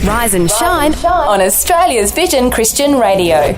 Rise and shine on Australia's Vision Christian Radio.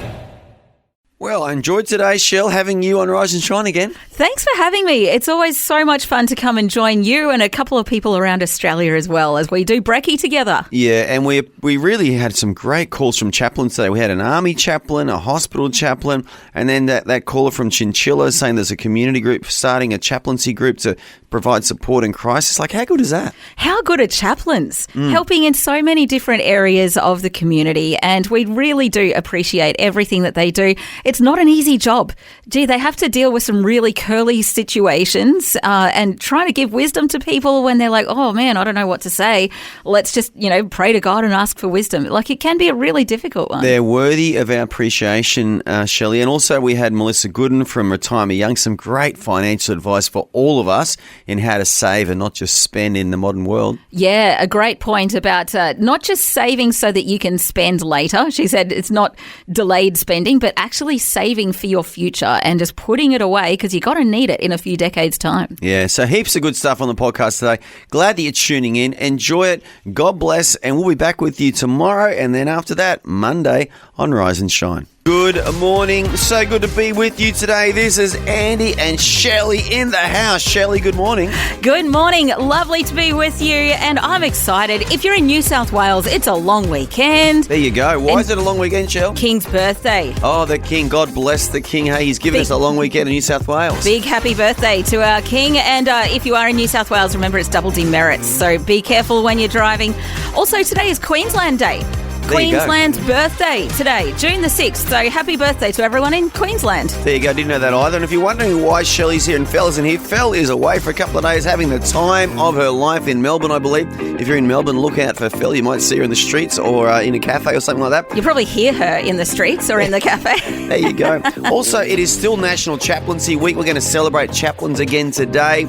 Well, I enjoyed today, Shell, having you on Rise and Shine again. Thanks for having me. It's always so much fun to come and join you and a couple of people around Australia as well as we do brekkie together. Yeah, and we really had some great calls from chaplains today. We had an army chaplain, a hospital chaplain, and then that caller from Chinchilla saying there's a community group starting a chaplaincy group to provide support in crisis. Like, how good is that? How good are chaplains? Helping in so many different areas of the community, and we really do appreciate everything that they do. It's not an easy job. Gee, they have to deal with some really curly situations and trying to give wisdom to people when they're like, oh man, I don't know what to say. Let's just, pray to God and ask for wisdom. Like, it can be a really difficult one. They're worthy of our appreciation, Shelley. And also we had Melissa Goodin from Retire Me Young, some great financial advice for all of us in how to save and not just spend in the modern world. Yeah, a great point about not just saving so that you can spend later. She said it's not delayed spending, but actually saving for your future and just putting it away because you got to need it in a few decades' time. Yeah, so heaps of good stuff on the podcast today. Glad that you're tuning in. Enjoy it. God bless. And we'll be back with you tomorrow. And then after that, Monday on Rise and Shine. Good morning. So good to be with you today. This is Andy and Shelley in the house. Shelley, good morning. Good morning. Lovely to be with you, and I'm excited. If you're in New South Wales, it's a long weekend. There you go. Why is it a long weekend, Shell? King's birthday. Oh, the King. God bless the King. Hey, he's given us a long weekend in New South Wales. Big happy birthday to our King. And if you are in New South Wales, remember it's double demerits, so be careful when you're driving. Also, today is Queensland Day. Queensland's birthday today, June the 6th. So happy birthday to everyone in Queensland. There you go. Didn't know that either. And if you're wondering why Shelley's here and Fel isn't here, Fel is away for a couple of days having the time of her life in Melbourne, I believe. If you're in Melbourne, look out for Fel. You might see her in the streets or in a cafe or something like that. You'll probably hear her in the streets or in the cafe. There you go. Also, it is still National Chaplaincy Week. We're going to celebrate chaplains again today.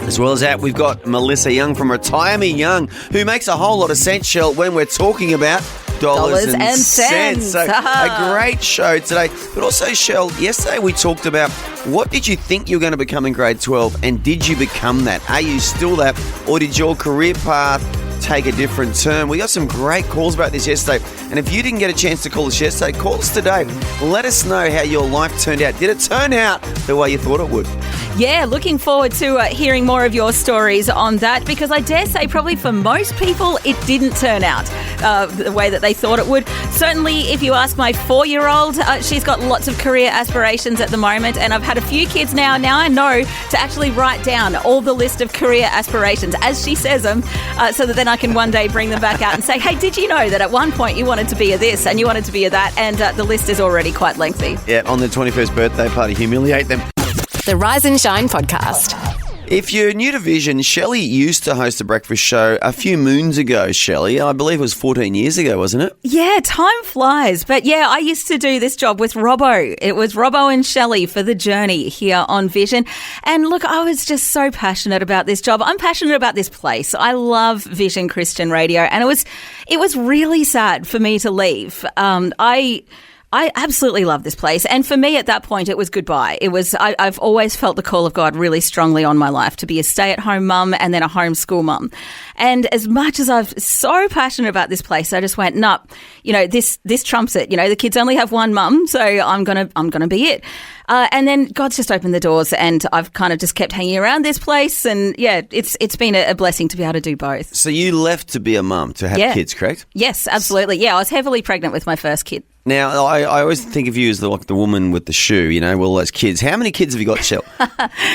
As well as that, we've got Melissa Young from Retire Me Young, who makes a whole lot of sense, Shell, when we're talking about dollars and cents. So a great show today. But also, Shell, yesterday we talked about what did you think you were going to become in grade 12 and did you become that? Are you still that? Or did your career path take a different turn? We got some great calls about this yesterday. And if you didn't get a chance to call us yesterday, call us today. Let us know how your life turned out. Did it turn out the way you thought it would? Yeah, looking forward to hearing more of your stories on that, because I dare say probably for most people it didn't turn out the way that they thought it would. Certainly if you ask my 4-year-old, she's got lots of career aspirations at the moment, and I've had a few kids now I know to actually write down all the list of career aspirations as she says them, so that then I can one day bring them back out and say, hey, did you know that at one point you wanted to be a this and you wanted to be a that, and the list is already quite lengthy. Yeah, on their 21st birthday party, humiliate them. The Rise and Shine podcast. If you're new to Vision, Shelley used to host a breakfast show a few moons ago, Shelley. I believe it was 14 years ago, wasn't it? Yeah, time flies. But yeah, I used to do this job with Robbo. It was Robbo and Shelley for The Journey here on Vision. And look, I was just so passionate about this job. I'm passionate about this place. I love Vision Christian Radio. And it was really sad for me to leave. I absolutely love this place. And for me at that point, it was goodbye. I've always felt the call of God really strongly on my life to be a stay-at-home mum and then a homeschool mum. And as much as I'm so passionate about this place, I just went, nah, this trumps it. The kids only have one mum, so I'm gonna be it. And then God's just opened the doors, and I've kind of just kept hanging around this place. And yeah, it's been a blessing to be able to do both. So you left to be a mum, to have kids, correct? Yes, absolutely. Yeah, I was heavily pregnant with my first kid. Now, I always think of you as the woman with the shoe, with all those kids. How many kids have you got, Shell?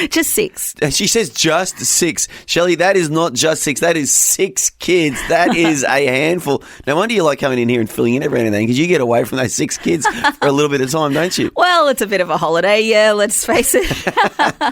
Just 6. She says just 6. Shelley, that is not just 6. That is 6 kids. That is a handful. No wonder you like coming in here and filling in every now and then, because you get away from those 6 kids for a little bit of time, don't you? Well, it's a bit of a holiday, yeah, let's face it.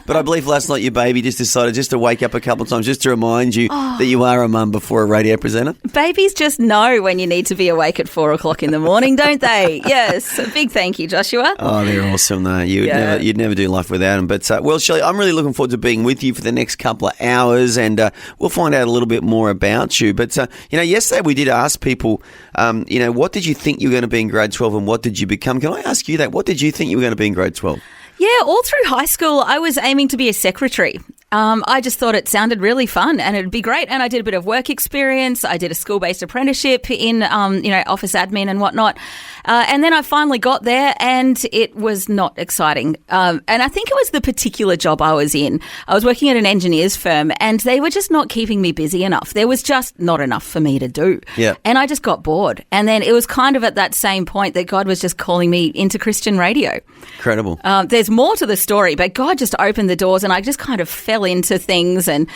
But I believe last night your baby just decided just to wake up a couple of times just to remind you that you are a mum before a radio presenter. Babies just know when you need to be awake at 4 o'clock in the morning, don't they? Yes. A big thank you, Joshua. Oh, they're awesome, though. You'd never do life without them. But, well, Shelley, I'm really looking forward to being with you for the next couple of hours, and we'll find out a little bit more about you. But, yesterday we did ask people, what did you think you were going to be in grade 12 and what did you become? Can I ask you that? What did you think you were going to be in grade 12? Yeah, all through high school, I was aiming to be a secretary. I just thought it sounded really fun and it'd be great. And I did a bit of work experience. I did a school-based apprenticeship in, office admin and whatnot. And then I finally got there and it was not exciting. And I think it was the particular job I was in. I was working at an engineer's firm and they were just not keeping me busy enough. There was just not enough for me to do. Yeah. And I just got bored. And then it was kind of at that same point that God was just calling me into Christian radio. Incredible. There's more to the story, but God just opened the doors and I just kind of fell into things and,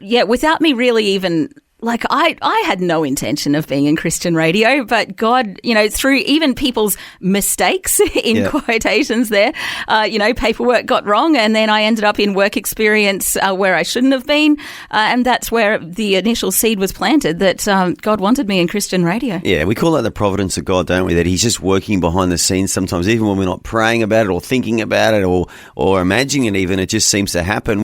without me really even... Like, I had no intention of being in Christian radio, but God, through even people's mistakes, in quotations there, paperwork got wrong, and then I ended up in work experience where I shouldn't have been, and that's where the initial seed was planted that God wanted me in Christian radio. Yeah, we call that the providence of God, don't we? That He's just working behind the scenes sometimes, even when we're not praying about it or thinking about it or imagining it even, it just seems to happen.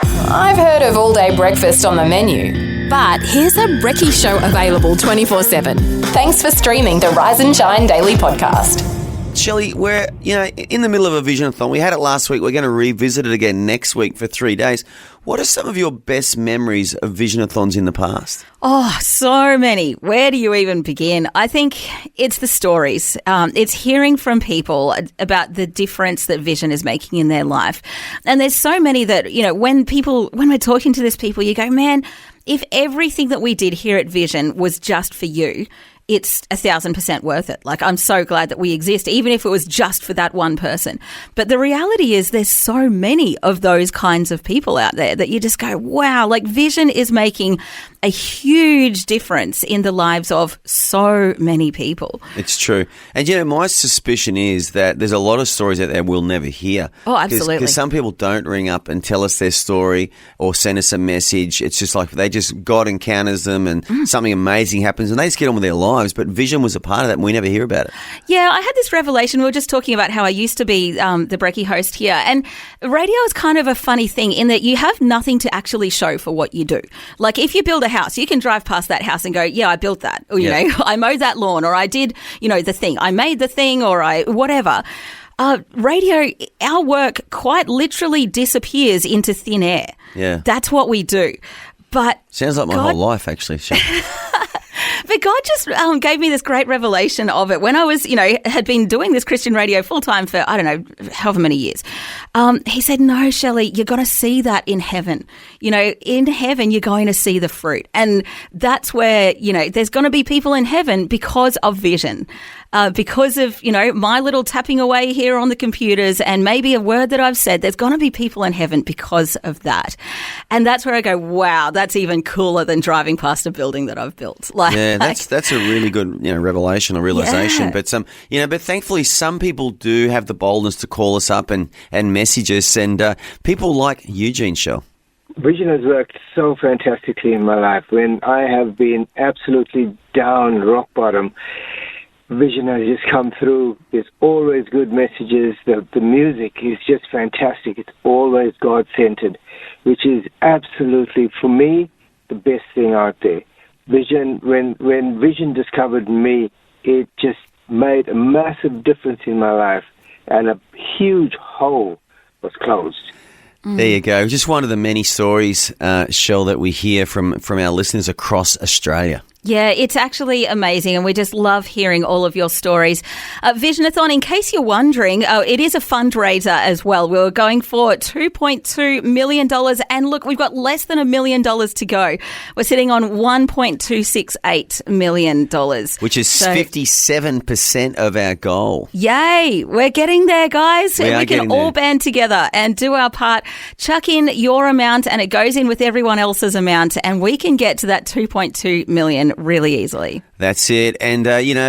I've heard of all-day breakfast on the menu, but here's a brekkie show available 24/7. Thanks for streaming the Rise and Shine Daily Podcast. Shelley, we're in the middle of a vision-a-thon. We had it last week. We're going to revisit it again next week for 3 days. What are some of your best memories of vision-a-thons in the past? Oh, so many. Where do you even begin? I think it's the stories. It's hearing from people about the difference that vision is making in their life. And there's so many that, when we're talking to these people, you go, man, if everything that we did here at Vision was just for you, it's 1,000% worth it. Like, I'm so glad that we exist, even if it was just for that one person. But the reality is there's so many of those kinds of people out there that you just go, wow, like Vision is making a huge difference in the lives of so many people. It's true. And, my suspicion is that there's a lot of stories out there we'll never hear. Oh, absolutely. Because some people don't ring up and tell us their story or send us a message. It's just like God encounters them and something amazing happens and they just get on with their lives. But Vision was a part of that and we never hear about it. Yeah, I had this revelation. We were just talking about how I used to be the brekkie host here. And radio is kind of a funny thing in that you have nothing to actually show for what you do. Like if you build a house, you can drive past that house and go, yeah, I built that. Or, I mowed that lawn or I did, the thing. I made the thing or whatever. Radio, our work quite literally disappears into thin air. Yeah. That's what we do. But sounds like my whole life, actually. But God just gave me this great revelation of it when I was, had been doing this Christian radio full time for, I don't know, however many years. He said, no, Shelley, you're going to see that in heaven. In heaven, you're going to see the fruit. And that's where, there's going to be people in heaven because of Vision. Because of, my little tapping away here on the computers and maybe a word that I've said, there's going to be people in heaven because of that. And that's where I go, wow, that's even cooler than driving past a building that I've built. Yeah, that's a really good, revelation or realization. Yeah. But thankfully some people do have the boldness to call us up and message us and people like Eugene, Shell. Vision has worked so fantastically in my life. When I have been absolutely down, rock bottom, Vision has just come through. There's always good messages. The music is just fantastic. It's always God-centered, which is absolutely, for me, the best thing out there. Vision, when Vision discovered me, it just made a massive difference in my life, and a huge hole was closed. There you go. Just one of the many stories, Shell, that we hear from our listeners across Australia. Yeah, it's actually amazing, and we just love hearing all of your stories. Vision-a-thon, in case you're wondering, it is a fundraiser as well. We were going for $2.2 million, and look, we've got less than $1 million to go. We're sitting on $1.268 million. Which is 57% of our goal. Yay! We're getting there, guys. We can all band together and do our part. Chuck in your amount, and it goes in with everyone else's amount, and we can get to that $2.2 million really easily. That's it. And,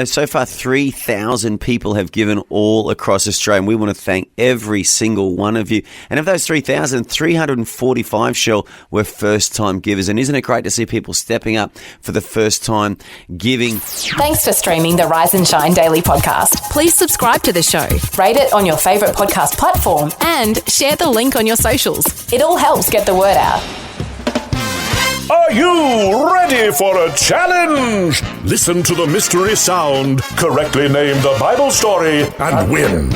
so far 3,000 people have given all across Australia. And we want to thank every single one of you. And of those 3,000, 345, Shell, were first-time givers. And isn't it great to see people stepping up for the first time giving? Thanks for streaming the Rise and Shine Daily Podcast. Please subscribe to the show, rate it on your favourite podcast platform, and share the link on your socials. It all helps get the word out. Are you ready for a challenge? Listen to the mystery sound, correctly name the Bible story, and win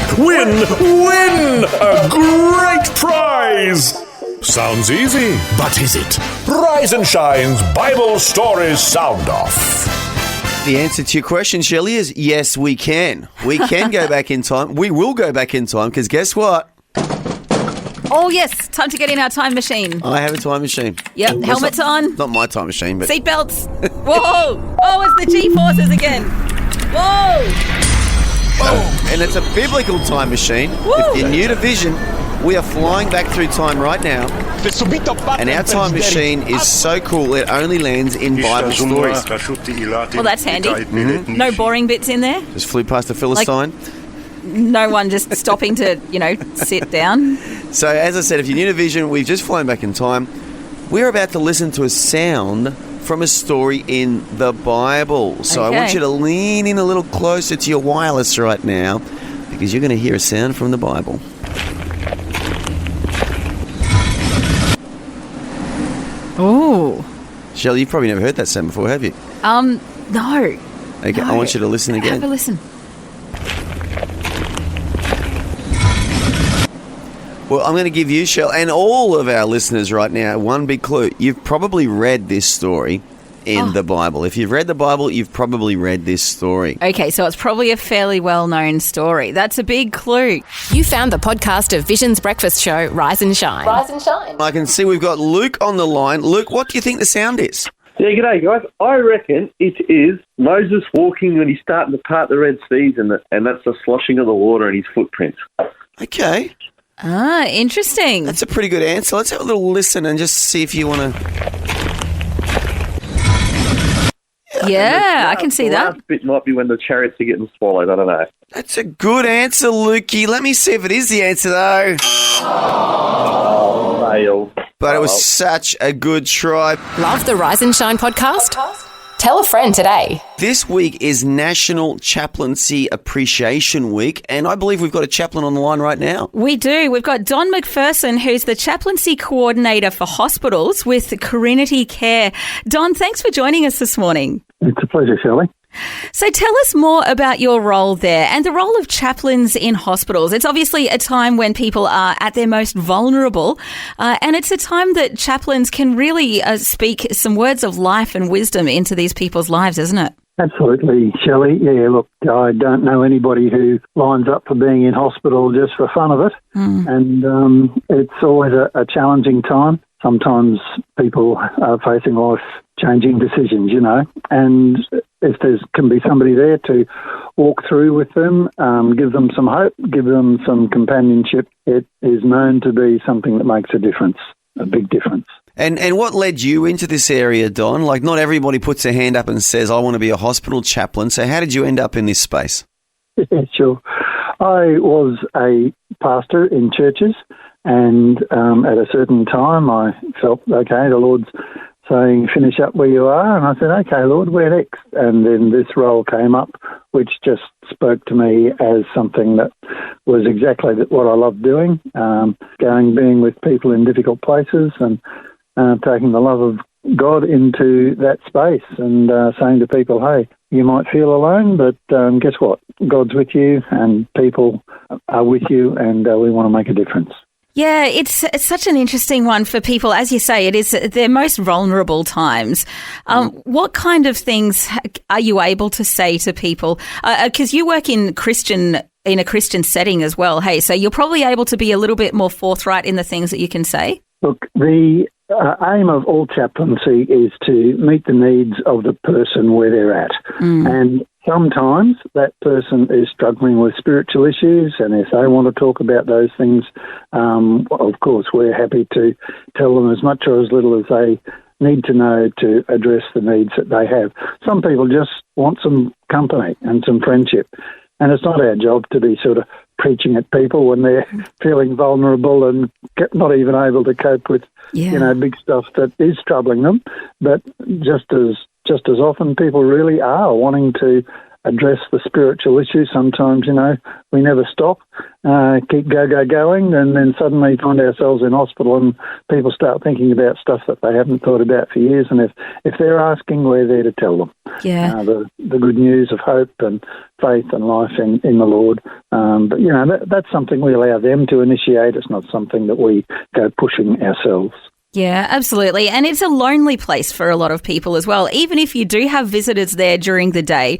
a great prize. Sounds easy, but is it? Rise and Shine's Bible Stories Sound Off. The answer to your question, Shelley, is yes, we can. We can go back in time. We will go back in time because guess what? Oh, yes. Time to get in our time machine. I have a time machine. Yep. Helmets on. Not my time machine, but... Seatbelts. Whoa. Oh, it's the G-forces again. Whoa. And it's a biblical time machine. Woo. If you're new to Vision, we are flying back through time right now. And our time machine is so cool, it only lands in Bible stories. Well, that's handy. Mm-hmm. No boring bits in there. Just flew past the Philistine. No one just stopping to, sit down. So, as I said, if you're new to Vision, we've just flown back in time. We're about to listen to a sound from a story in the Bible. So I want you to lean in a little closer to your wireless right now because you're going to hear a sound from the Bible. Oh. Shelley, you've probably never heard that sound before, have you? No. Okay, No. I want you to listen again. Have a listen. Well, I'm going to give you, Shell, and all of our listeners right now one big clue. You've probably read this story in the Bible. If you've read the Bible, you've probably read this story. Okay, so it's probably a fairly well-known story. That's a big clue. You found the podcast of Vision's breakfast show, Rise and Shine. Rise and Shine. I can see we've got Luke on the line. Luke, what do you think the sound is? Yeah, g'day, guys. I reckon it is Moses walking when he's starting to part the Red Seas, and that's the sloshing of the water and his footprints. Okay. Ah, interesting. That's a pretty good answer. Let's have a little listen and just see if you want to... Yeah, I can see the that. last bit might be when the chariots are getting swallowed. I don't know. That's a good answer, Lukey. Let me see if it is the answer, though. Oh, fail. But it was such a good try. Love the Rise and Shine podcast? Tell a friend today. This week is National Chaplaincy Appreciation Week, and I believe we've got a chaplain on the line right now. We do. We've got Don McPherson, who's the chaplaincy coordinator for hospitals with Corinity Care. Don, thanks for joining us this morning. It's a pleasure, Shelley. So tell us more about your role there and the role of chaplains in hospitals. It's obviously a time when people are at their most vulnerable, and it's a time that chaplains can really speak some words of life and wisdom into these people's lives, isn't it? Absolutely, Shelley. Yeah, look, I don't know anybody who lines up for being in hospital just for fun of it, and it's always a challenging time. Sometimes people are facing life-changing decisions, and if there can be somebody there to walk through with them, give them some hope, give them some companionship, it is known to be something that makes a difference, a big difference. And what led you into this area, Don? Like, not everybody puts their hand up and says, I want to be a hospital chaplain. So how did you end up in this space? Yeah, sure. I was a pastor in churches, and at a certain time I felt, okay, the Lord's saying, finish up where you are. And I said, okay, Lord, where next? And then this role came up, which just spoke to me as something that was exactly what I loved doing, being with people in difficult places and taking the love of God into that space and saying to people, hey, you might feel alone, but guess what? God's with you and people are with you, and we want to make a difference. Yeah, it's such an interesting one for people. As you say, it is their most vulnerable times. What kind of things are you able to say to people? Because you work in a Christian setting as well, hey, so you're probably able to be a little bit more forthright in the things that you can say? Look, the aim of all chaplaincy is to meet the needs of the person where they're at. And sometimes that person is struggling with spiritual issues, and if they want to talk about those things, of course, we're happy to tell them as much or as little as they need to know to address the needs that they have. Some people just want some company and some friendship, and it's not our job to be sort of preaching at people when they're feeling vulnerable and not even able to cope with, big stuff that is troubling them. But just as often, people really are wanting to address the spiritual issues. Sometimes, we never stop, keep going, and then suddenly find ourselves in hospital and people start thinking about stuff that they haven't thought about for years. And if they're asking, we're there to tell them the good news of hope and faith and life in the Lord. But, that's something we allow them to initiate. It's not something that we go pushing ourselves. Yeah, absolutely. And it's a lonely place for a lot of people as well. Even if you do have visitors there during the day,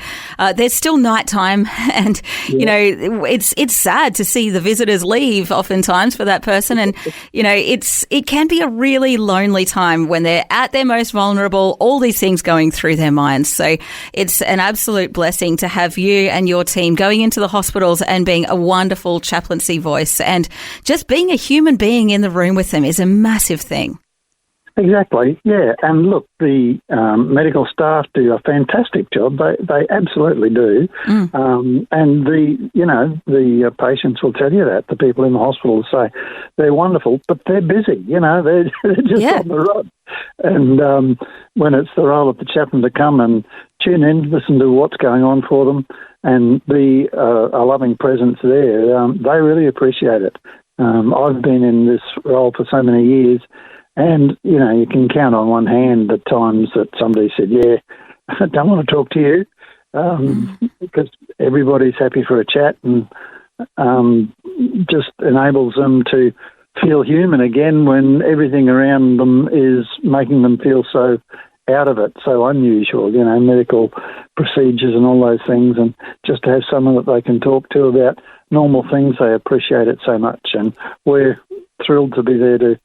there's still nighttime and, it's sad to see the visitors leave oftentimes for that person. And, it can be a really lonely time when they're at their most vulnerable, all these things going through their minds. So it's an absolute blessing to have you and your team going into the hospitals and being a wonderful chaplaincy voice. And just being a human being in the room with them is a massive thing. Exactly, yeah. And look, the medical staff do a fantastic job. They absolutely do. And the patients will tell you that. The people in the hospital say they're wonderful, but they're busy. They're just on the run. And when it's the role of the chaplain to come and tune in, listen to what's going on for them, and be a loving presence there, they really appreciate it. I've been in this role for so many years. And, you can count on one hand the times that somebody said, I don't want to talk to you, because everybody's happy for a chat, and just enables them to feel human again when everything around them is making them feel so out of it, so unusual, medical procedures and all those things. And just to have someone that they can talk to about normal things, they appreciate it so much. And we're thrilled to be there to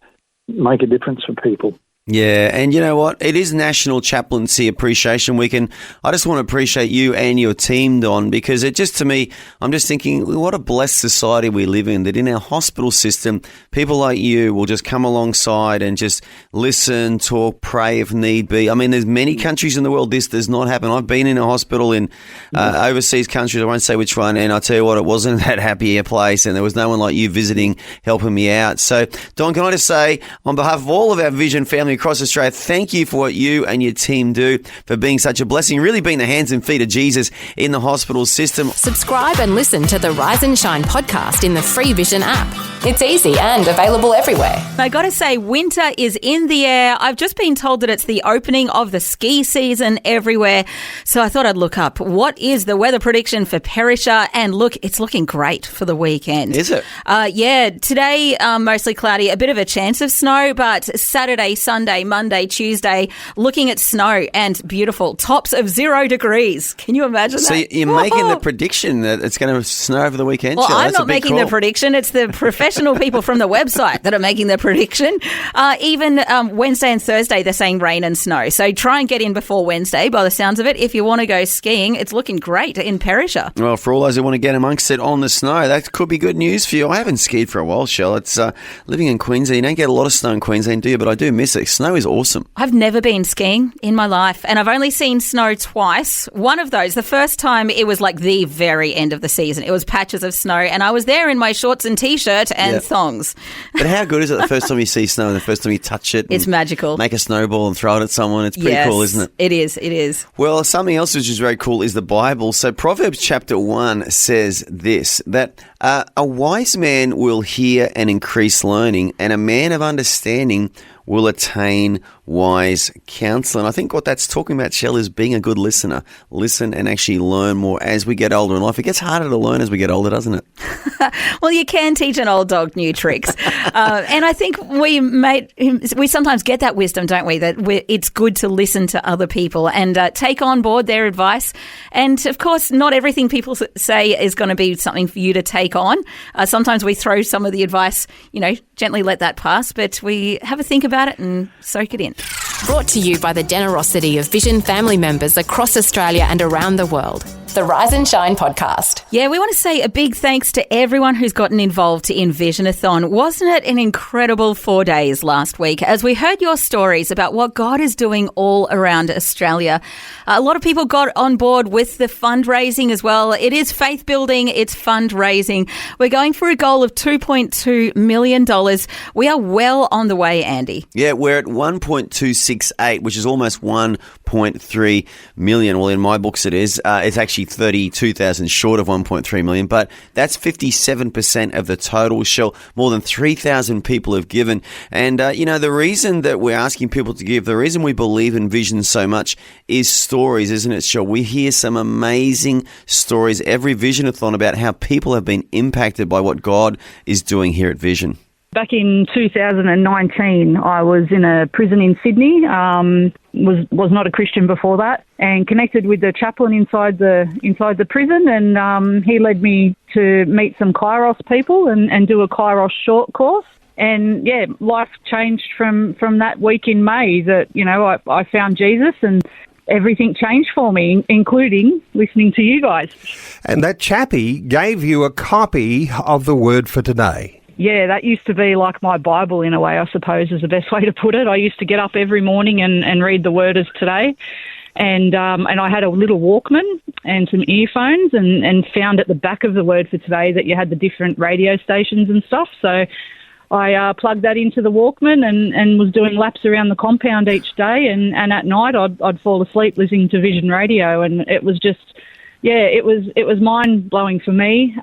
make a difference for people. Yeah, and you know what? It is National Chaplaincy Appreciation Week, and I just want to appreciate you and your team, Don, because it just, to me, I'm just thinking, what a blessed society we live in, that in our hospital system, people like you will just come alongside and just listen, talk, pray if need be. I mean, there's many countries in the world this does not happen. I've been in a hospital in overseas countries, I won't say which one, and I'll tell you what, it wasn't that happy a place, and there was no one like you visiting, helping me out. So, Don, can I just say, on behalf of all of our Vision family across Australia, thank you for what you and your team do, for being such a blessing, really being the hands and feet of Jesus in the hospital system. Subscribe and listen to the Rise and Shine podcast in the free Vision app. It's easy and available everywhere. I got to say, winter is in the air. I've just been told that it's the opening of the ski season everywhere. So I thought I'd look up what is the weather prediction for Perisher. And look, it's looking great for the weekend. Is it? Yeah. Today, mostly cloudy, a bit of a chance of snow, but Saturday, Sunday, Monday, Tuesday, looking at snow and beautiful. Tops of 0 degrees. Can you imagine that? So you're making the prediction that it's going to snow over the weekend? Well, Shelley? I'm not making the prediction. It's the professional people from the website that are making the prediction. Even Wednesday and Thursday, they're saying rain and snow. So try and get in before Wednesday, by the sounds of it. If you want to go skiing, it's looking great in Perisher. Well, for all those who want to get amongst it on the snow, that could be good news for you. I haven't skied for a while, Shell. It's living in Queensland. You don't get a lot of snow in Queensland, do you? But I do miss it. Snow is awesome. I've never been skiing in my life, and I've only seen snow twice. One of those, the first time, it was like the very end of the season. It was patches of snow, and I was there in my shorts and T-shirt and thongs. But how good is it the first time you see snow and the first time you touch it? It's magical. Make a snowball and throw it at someone. It's pretty cool, isn't it? It is. It is. Well, something else which is very cool is the Bible. So Proverbs chapter 1 says this, that a wise man will hear and increase learning, and a man of understanding will attain wise counsel. And I think what that's talking about, Shell, is being a good listener. Listen and actually learn more as we get older in life. It gets harder to learn as we get older, doesn't it? Well, you can teach an old dog new tricks. And I think we sometimes get that wisdom, don't we, that it's good to listen to other people and take on board their advice. And, of course, not everything people say is going to be something for you to take on. Sometimes we throw some of the advice, gently let that pass, but we have a think about it and soak it in. Brought to you by the generosity of Vision family members across Australia and around the world. The Rise and Shine podcast. Yeah, we want to say a big thanks to everyone who's gotten involved in Visionathon. Wasn't it an incredible 4 days last week as we heard your stories about what God is doing all around Australia? A lot of people got on board with the fundraising as well. It is faith building, it's fundraising. We're going for a goal of $2.2 million. We are well on the way, Andy. Yeah, we're at 1.268, which is almost 1.3 million. Well, in my books it is. It's actually actually 32,000 short of 1.3 million, but that's 57% of the total. Shell, more than 3,000 people have given. And, the reason that we're asking people to give, the reason we believe in Vision so much is stories, isn't it, Shell? We hear some amazing stories every Vision-a-thon about how people have been impacted by what God is doing here at Vision. Back in 2019, I was in a prison in Sydney. Was not a Christian before that, and connected with the chaplain inside the prison, and he led me to meet some Kairos people and do a Kairos short course. And yeah, life changed from that week in May. That I found Jesus, and everything changed for me, including listening to you guys. And that chappie gave you a copy of the Word for Today. Yeah, that used to be like my Bible in a way, I suppose is the best way to put it. I used to get up every morning and read the Word as Today. And I had a little Walkman and some earphones and found at the back of the Word for Today that you had the different radio stations and stuff. So I plugged that into the Walkman and was doing laps around the compound each day. And at night I'd fall asleep listening to Vision Radio, and it was just... Yeah, it was mind-blowing for me.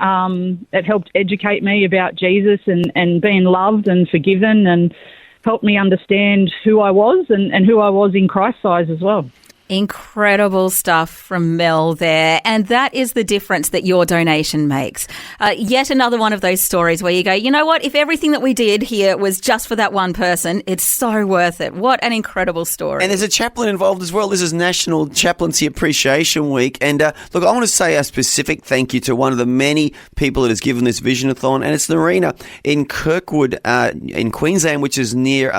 It helped educate me about Jesus and being loved and forgiven, and helped me understand who I was and who I was in Christ's eyes as well. Incredible stuff from Mel there. And that is the difference that your donation makes. Yet another one of those stories where you go, you know what, if everything that we did here was just for that one person, it's so worth it. What an incredible story. And there's a chaplain involved as well. This is National Chaplaincy Appreciation Week. And look, I want to say a specific thank you to one of the many people that has given this Vision-a-thon, and it's Narina in Kirkwood in Queensland, which is near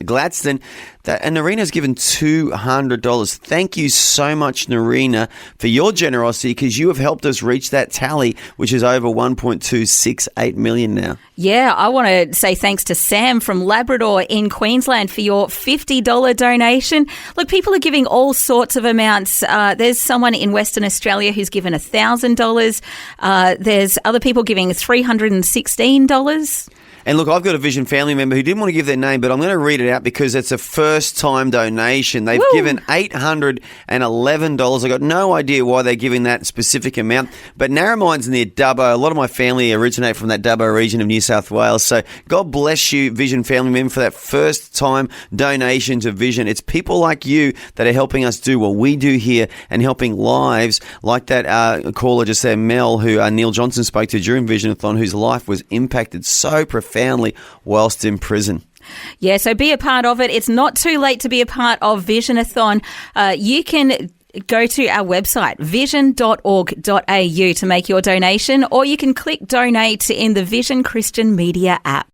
Gladstone. And Narina's given $200. Thank you so much, Narina, for your generosity, because you have helped us reach that tally, which is over 1.268 million now. Yeah, I want to say thanks to Sam from Labrador in Queensland for your $50 donation. Look, people are giving all sorts of amounts. There's someone in Western Australia who's given $1,000. There's other people giving $316. And look, I've got a Vision family member who didn't want to give their name, but I'm going to read it out because it's a first-time donation. They've given $811. I got no idea why they're giving that specific amount, but Narramin's near Dubbo. A lot of my family originate from that Dubbo region of New South Wales. So God bless you, Vision family member, for that first-time donation to Vision. It's people like you that are helping us do what we do here and helping lives like that caller just there, Mel, who Neil Johnson spoke to during Vision-a-thon, whose life was impacted so profoundly whilst in prison. Yeah, so be a part of it. It's not too late to be a part of Vision-a-thon. You can go to our website, vision.org.au, to make your donation, or you can click donate in the Vision Christian Media app.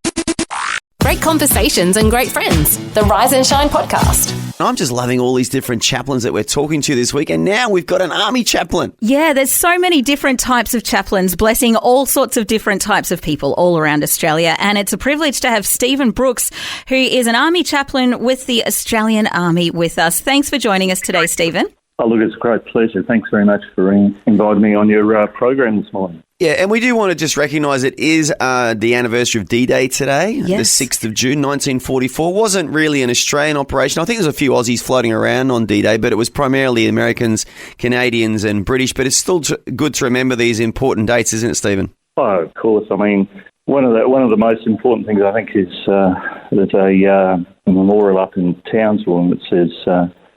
Great conversations and great friends. The Rise and Shine podcast. I'm just loving all these different chaplains that we're talking to this week, and now we've got an army chaplain. Yeah, there's so many different types of chaplains blessing all sorts of different types of people all around Australia, and it's a privilege to have Stephen Brooks, who is an army chaplain with the Australian Army, with us. Thanks for joining us today, Stephen. Oh, look, it's a great pleasure. Thanks very much for inviting me on your program this morning. Yeah, and we do want to just recognise it is the anniversary of D-Day today, yes. The 6th of June, 1944. Wasn't really an Australian operation. I think there's a few Aussies floating around on D-Day, but it was primarily Americans, Canadians and British. But it's still good to remember these important dates, isn't it, Stephen? Oh, of course. I mean, one of the most important things, I think, is there's a memorial up in Townsville that says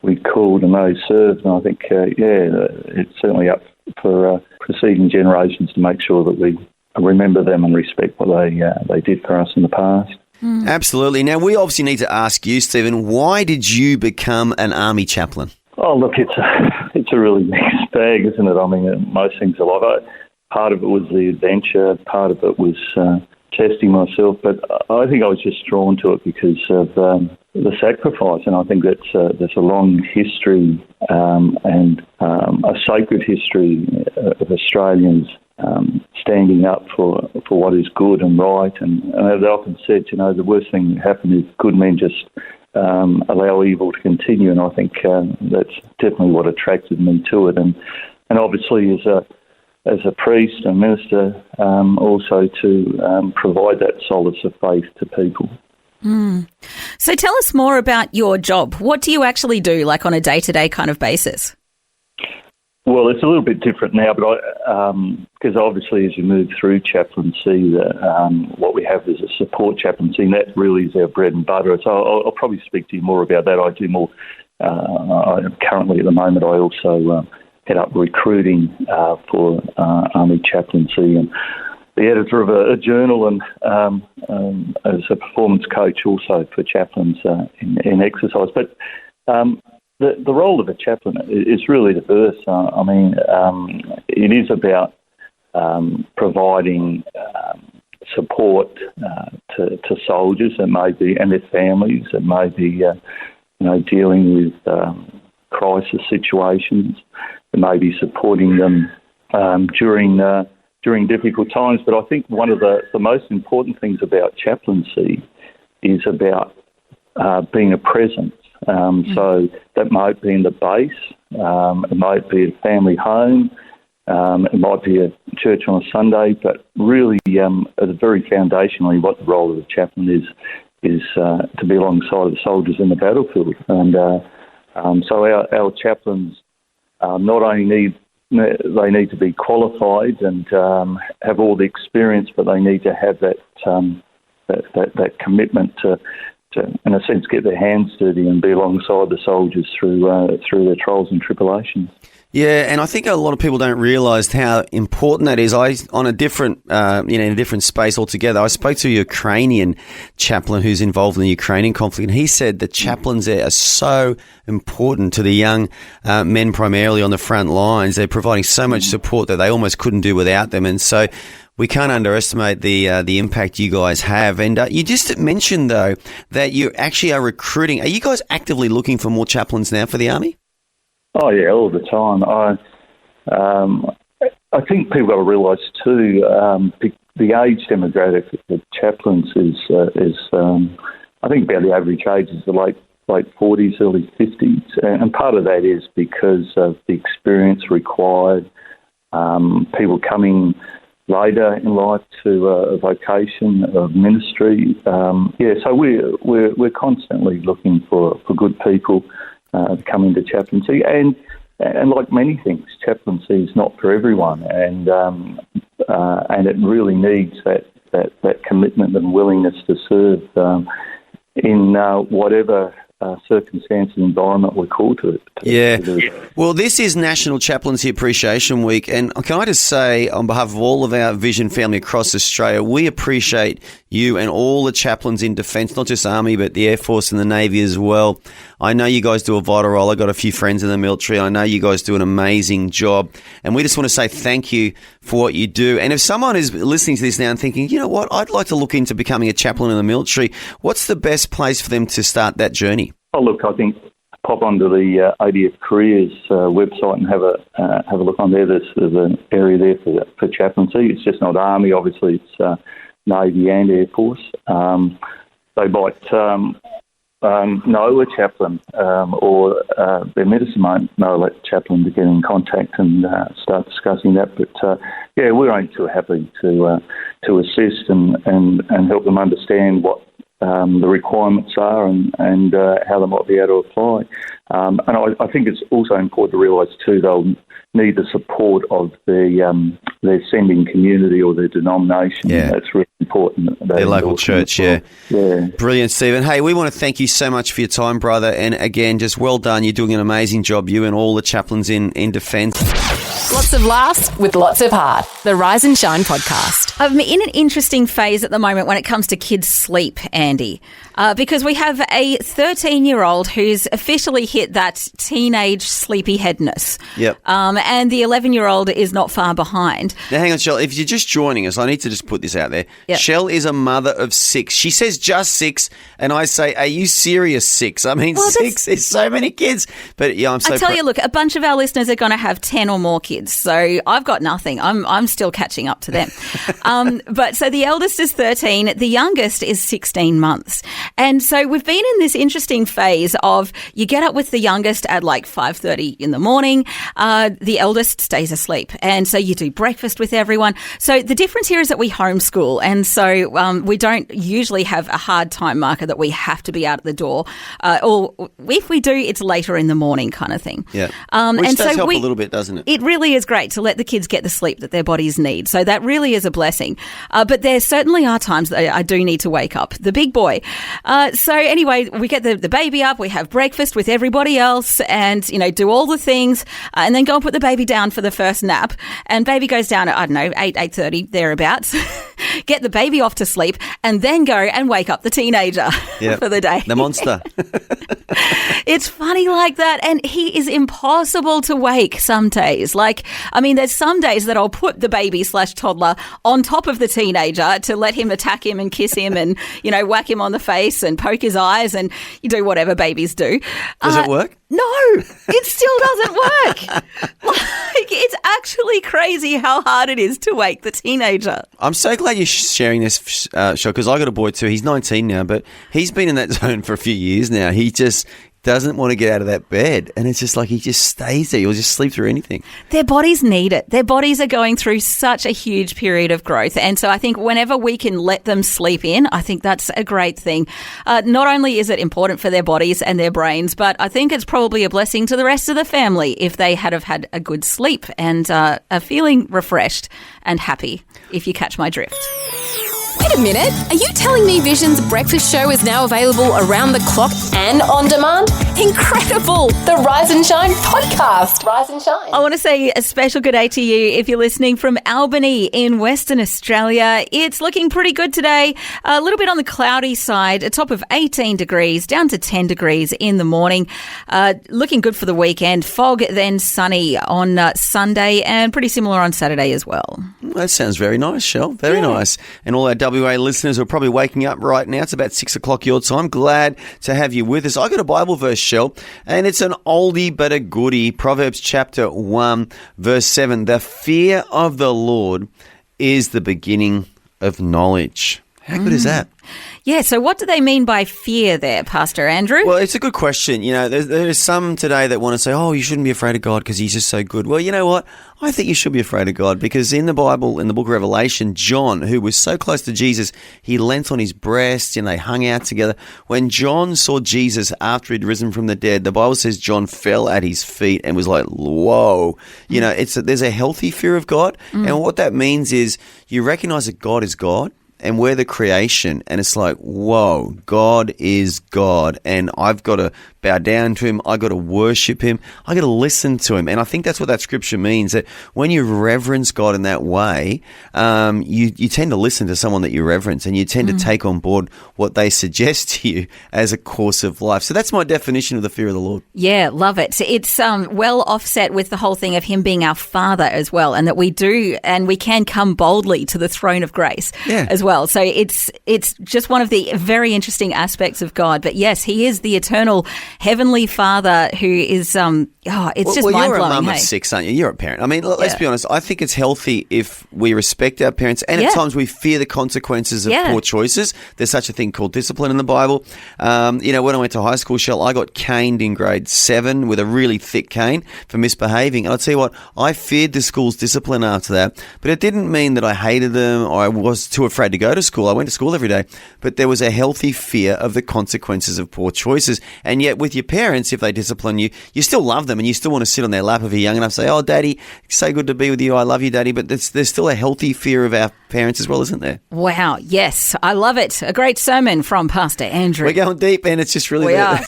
we called and they served. And I think, it's certainly up for preceding generations to make sure that we remember them and respect what they did for us in the past. Mm. Absolutely. Now, we obviously need to ask you, Stephen, why did you become an army chaplain? Oh, look, it's a really mixed bag, isn't it? I mean, most things are like part of it was the adventure, part of it was testing myself, but I think I was just drawn to it because of the sacrifice, and I think there's a long history and a sacred history of Australians standing up for what is good and right, and as I often said, the worst thing that happens is good men just allow evil to continue, and I think that's definitely what attracted me to it, and obviously as a priest and minister, also to provide that solace of faith to people. Mm. So tell us more about your job. What do you actually do, like on a day-to-day kind of basis? Well, it's a little bit different now, but because obviously as you move through chaplaincy, what we have is a support chaplaincy, and that really is our bread and butter. So I'll probably speak to you more about that. I do more, currently at the moment, I also head up recruiting for Army chaplaincy, and the editor of a journal, and as a performance coach also for chaplains in exercise. But the role of a chaplain is really diverse. It is about providing support to soldiers, it may be, and their families. It may be, dealing with crisis situations. It may be supporting them during difficult times. But I think one of the most important things about chaplaincy is about being a presence. So that might be in the base, it might be a family home, it might be a church on a Sunday, but really at the very foundationally what the role of the chaplain is to be alongside the soldiers in the battlefield. And so our chaplains not only need to be qualified and have all the experience, but they need to have that commitment to, in a sense, get their hands dirty and be alongside the soldiers through their trials and tribulations. Yeah, and I think a lot of people don't realise how important that is. On a different, in a different space altogether, I spoke to a Ukrainian chaplain who's involved in the Ukrainian conflict, and he said that chaplains there are so important to the young men, primarily on the front lines. They're providing so much support that they almost couldn't do without them, and so we can't underestimate the impact you guys have. And you just mentioned, though, that you actually are recruiting. Are you guys actively looking for more chaplains now for the Army? Oh, yeah, all the time. I think people got to realise too, the age demographic of chaplains is I think about the average age is the late 40s, early 50s. And part of that is because of the experience required, people coming later in life to a vocation of ministry. So we're constantly looking for good people to come into chaplaincy, and like many things, chaplaincy is not for everyone, and it really needs that commitment and willingness to serve in whatever circumstance and environment we're called to it. Yeah. Well, this is National Chaplaincy Appreciation Week, and can I just say, on behalf of all of our Vision family across Australia, we appreciate you and all the chaplains in defence, not just Army, but the Air Force and the Navy as well. I know you guys do a vital role. I've got a few friends in the military. I know you guys do an amazing job, and we just want to say thank you for what you do. And if someone is listening to this now and thinking, you know what, I'd like to look into becoming a chaplain in the military, what's the best place for them to start that journey? Oh, look, I think pop onto the ADF Careers website and have a look on there. There's an area there for chaplaincy. It's just not Army, obviously. It's Navy and Air Force. They might know a chaplain, or their medicine might know a chaplain to get in contact and start discussing that. But we're only too happy to assist and help them understand what the requirements are and how they might be able to apply. And I think it's also important to realise too, they'll need the support of their sending community or their denomination. Yeah. That's really important. Their local church, yeah. Yeah. Brilliant, Stephen. Hey, we want to thank you so much for your time, brother. And again, just well done. You're doing an amazing job, you and all the chaplains in defence. Lots of laughs with lots of heart. The Rise and Shine podcast. I'm in an interesting phase at the moment when it comes to kids' sleep, Andy, because we have a 13-year-old who's officially hit that teenage sleepyheadness. Yep. And the 11-year-old is not far behind. Now, hang on, Shell. If you're just joining us, I need to just put this out there. Yep. Shell is a mother of 6. She says just 6, and I say, are you serious 6? I mean, 6 is so many kids. But yeah, I'm so I tell you, look, a bunch of our listeners are going to have 10 or more kids. kids, so I've got nothing. I'm still catching up to them. But so the eldest is 13, the youngest is 16 months. And so we've been in this interesting phase of you get up with the youngest at like 5:30 in the morning. The eldest stays asleep. And so you do breakfast with everyone. So the difference here is that we homeschool. And so we don't usually have a hard time marker that we have to be out at the door. Or if we do, it's later in the morning kind of thing. Yeah. Which does help a little bit, doesn't it? It really is great to let the kids get the sleep that their bodies need. So that really is a blessing. But there certainly are times that I do need to wake up the big boy. So anyway, we get the baby up, we have breakfast with everybody else and, do all the things and then go and put the baby down for the first nap. And baby goes down at, 8:30, thereabouts. Get the baby off to sleep and then go and wake up the teenager for the day. The monster. It's funny like that. And he is impossible to wake some days. There's some days that I'll put the baby/toddler on top of the teenager to let him attack him and kiss him and, whack him on the face and poke his eyes and you do whatever babies do. Does it work? No, it still doesn't work. It's actually crazy how hard it is to wake the teenager. I'm so glad you're sharing this, show, because I got a boy too. He's 19 now, but he's been in that zone for a few years now. He just doesn't want to get out of that bed. And it's just like he just stays there. He'll just sleep through anything. Their bodies need it. Their bodies are going through such a huge period of growth. And so I think whenever we can let them sleep in, I think that's a great thing. Not only is it important for their bodies and their brains, but I think it's probably a blessing to the rest of the family if they had a good sleep and are feeling refreshed and happy, if you catch my drift. Wait a minute. Are you telling me Vision's breakfast show is now available around the clock and on demand? Incredible! The Rise and Shine podcast. Rise and Shine. I want to say a special good day to you if you're listening from Albany in Western Australia. It's looking pretty good today. A little bit on the cloudy side, a top of 18 degrees, down to 10 degrees in the morning. Looking good for the weekend. Fog, then sunny on Sunday and pretty similar on Saturday as well. That sounds very nice, Shell. Very nice. And all our WA listeners are probably waking up right now. It's about 6 o'clock your time. Glad to have you with us. I got a Bible verse, Shell, and it's an oldie but a goodie. Proverbs chapter 1, verse 7. The fear of the Lord is the beginning of knowledge. How good is that? Yeah, so what do they mean by fear there, Pastor Andrew? Well, it's a good question. There's some today that want to say, oh, you shouldn't be afraid of God because he's just so good. Well, you know what? I think you should be afraid of God because in the Bible, in the book of Revelation, John, who was so close to Jesus, he leant on his breast and they hung out together. When John saw Jesus after he'd risen from the dead, the Bible says John fell at his feet and was like, whoa. There's a healthy fear of God. And what that means is you recognize that God is God. And we're the creation, and it's like, whoa, God is God, and I've got to bow down to him, I've got to worship him, I've got to listen to him. And I think that's what that scripture means, that when you reverence God in that way, you tend to listen to someone that you reverence, and you tend to take on board what they suggest to you as a course of life. So that's my definition of the fear of the Lord. Yeah, love it. It's well offset with the whole thing of him being our Father as well, and that we do, and we can come boldly to the throne of grace as well. So it's just one of the very interesting aspects of God. But yes, he is the eternal heavenly Father who is, just mind-blowing. You're a mum of six, aren't you? You're a parent. I mean, let's be honest. I think it's healthy if we respect our parents and at times we fear the consequences of poor choices. There's such a thing called discipline in the Bible. When I went to high school, Shell, I got caned in grade 7 with a really thick cane for misbehaving. And I'll tell you what, I feared the school's discipline after that, but it didn't mean that I hated them or I was too afraid to go to school. I went to school every day, but there was a healthy fear of the consequences of poor choices. And yet with your parents, if they discipline you, you still love them and you still want to sit on their lap if you're young enough and say, oh, Daddy, it's so good to be with you. I love you, Daddy. But there's still a healthy fear of our parents as well, isn't there? Wow. Yes. I love it. A great sermon from Pastor Andrew. We're going deep and it's just really we are.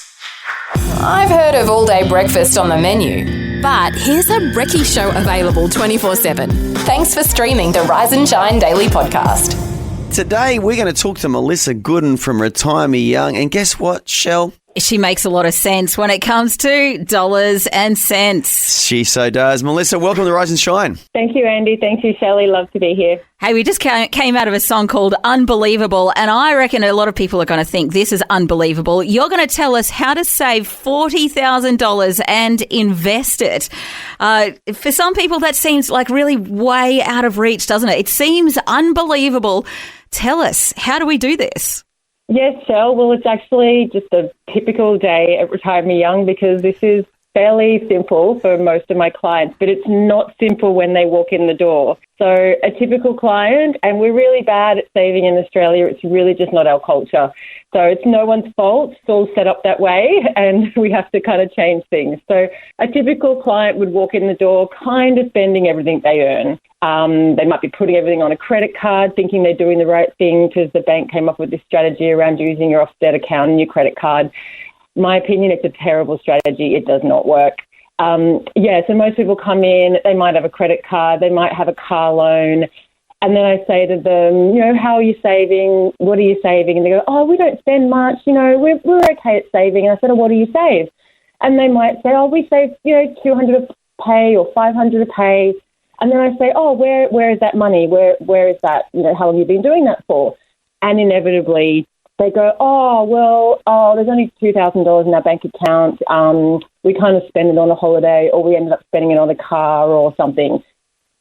I've heard of all-day breakfast on the menu, but here's a brekkie show available 24/7. Thanks for streaming the Rise and Shine Daily Podcast. Today, we're going to talk to Melissa Goodin from Retire Me Young. And guess what, Shell? She makes a lot of sense when it comes to dollars and cents. She so does. Melissa, welcome to Rise and Shine. Thank you, Andy. Thank you, Shelley. Love to be here. Hey, we just came out of a song called Unbelievable, and I reckon a lot of people are going to think this is unbelievable. You're going to tell us how to save $40,000 and invest it. For some people, that seems like really way out of reach, doesn't it? It seems unbelievable. Tell us, how do we do this? Yes, Shell. Well, it's actually just a typical day at Retire Me Young because this is fairly simple for most of my clients, but it's not simple when they walk in the door. So a typical client, and we're really bad at saving in Australia, it's really just not our culture. So it's no one's fault, it's all set up that way, and we have to kind of change things. So a typical client would walk in the door kind of spending everything they earn. They might be putting everything on a credit card, thinking they're doing the right thing because the bank came up with this strategy around using your Offset account and your credit card. My opinion, it's a terrible strategy. It does not work. So most people come in, they might have a credit card, they might have a car loan, and then I say to them, how are you saving? What are you saving? And they go, oh, we don't spend much, we're okay at saving. And I said, oh, what do you save? And they might say, oh, we save, $200 a pay or $500 a pay. And then I say, oh, where is that money? Where is that? How long have you been doing that for? And inevitably they go, there's only $2,000 in our bank account. We kind of spend it on a holiday, or we ended up spending it on a car or something.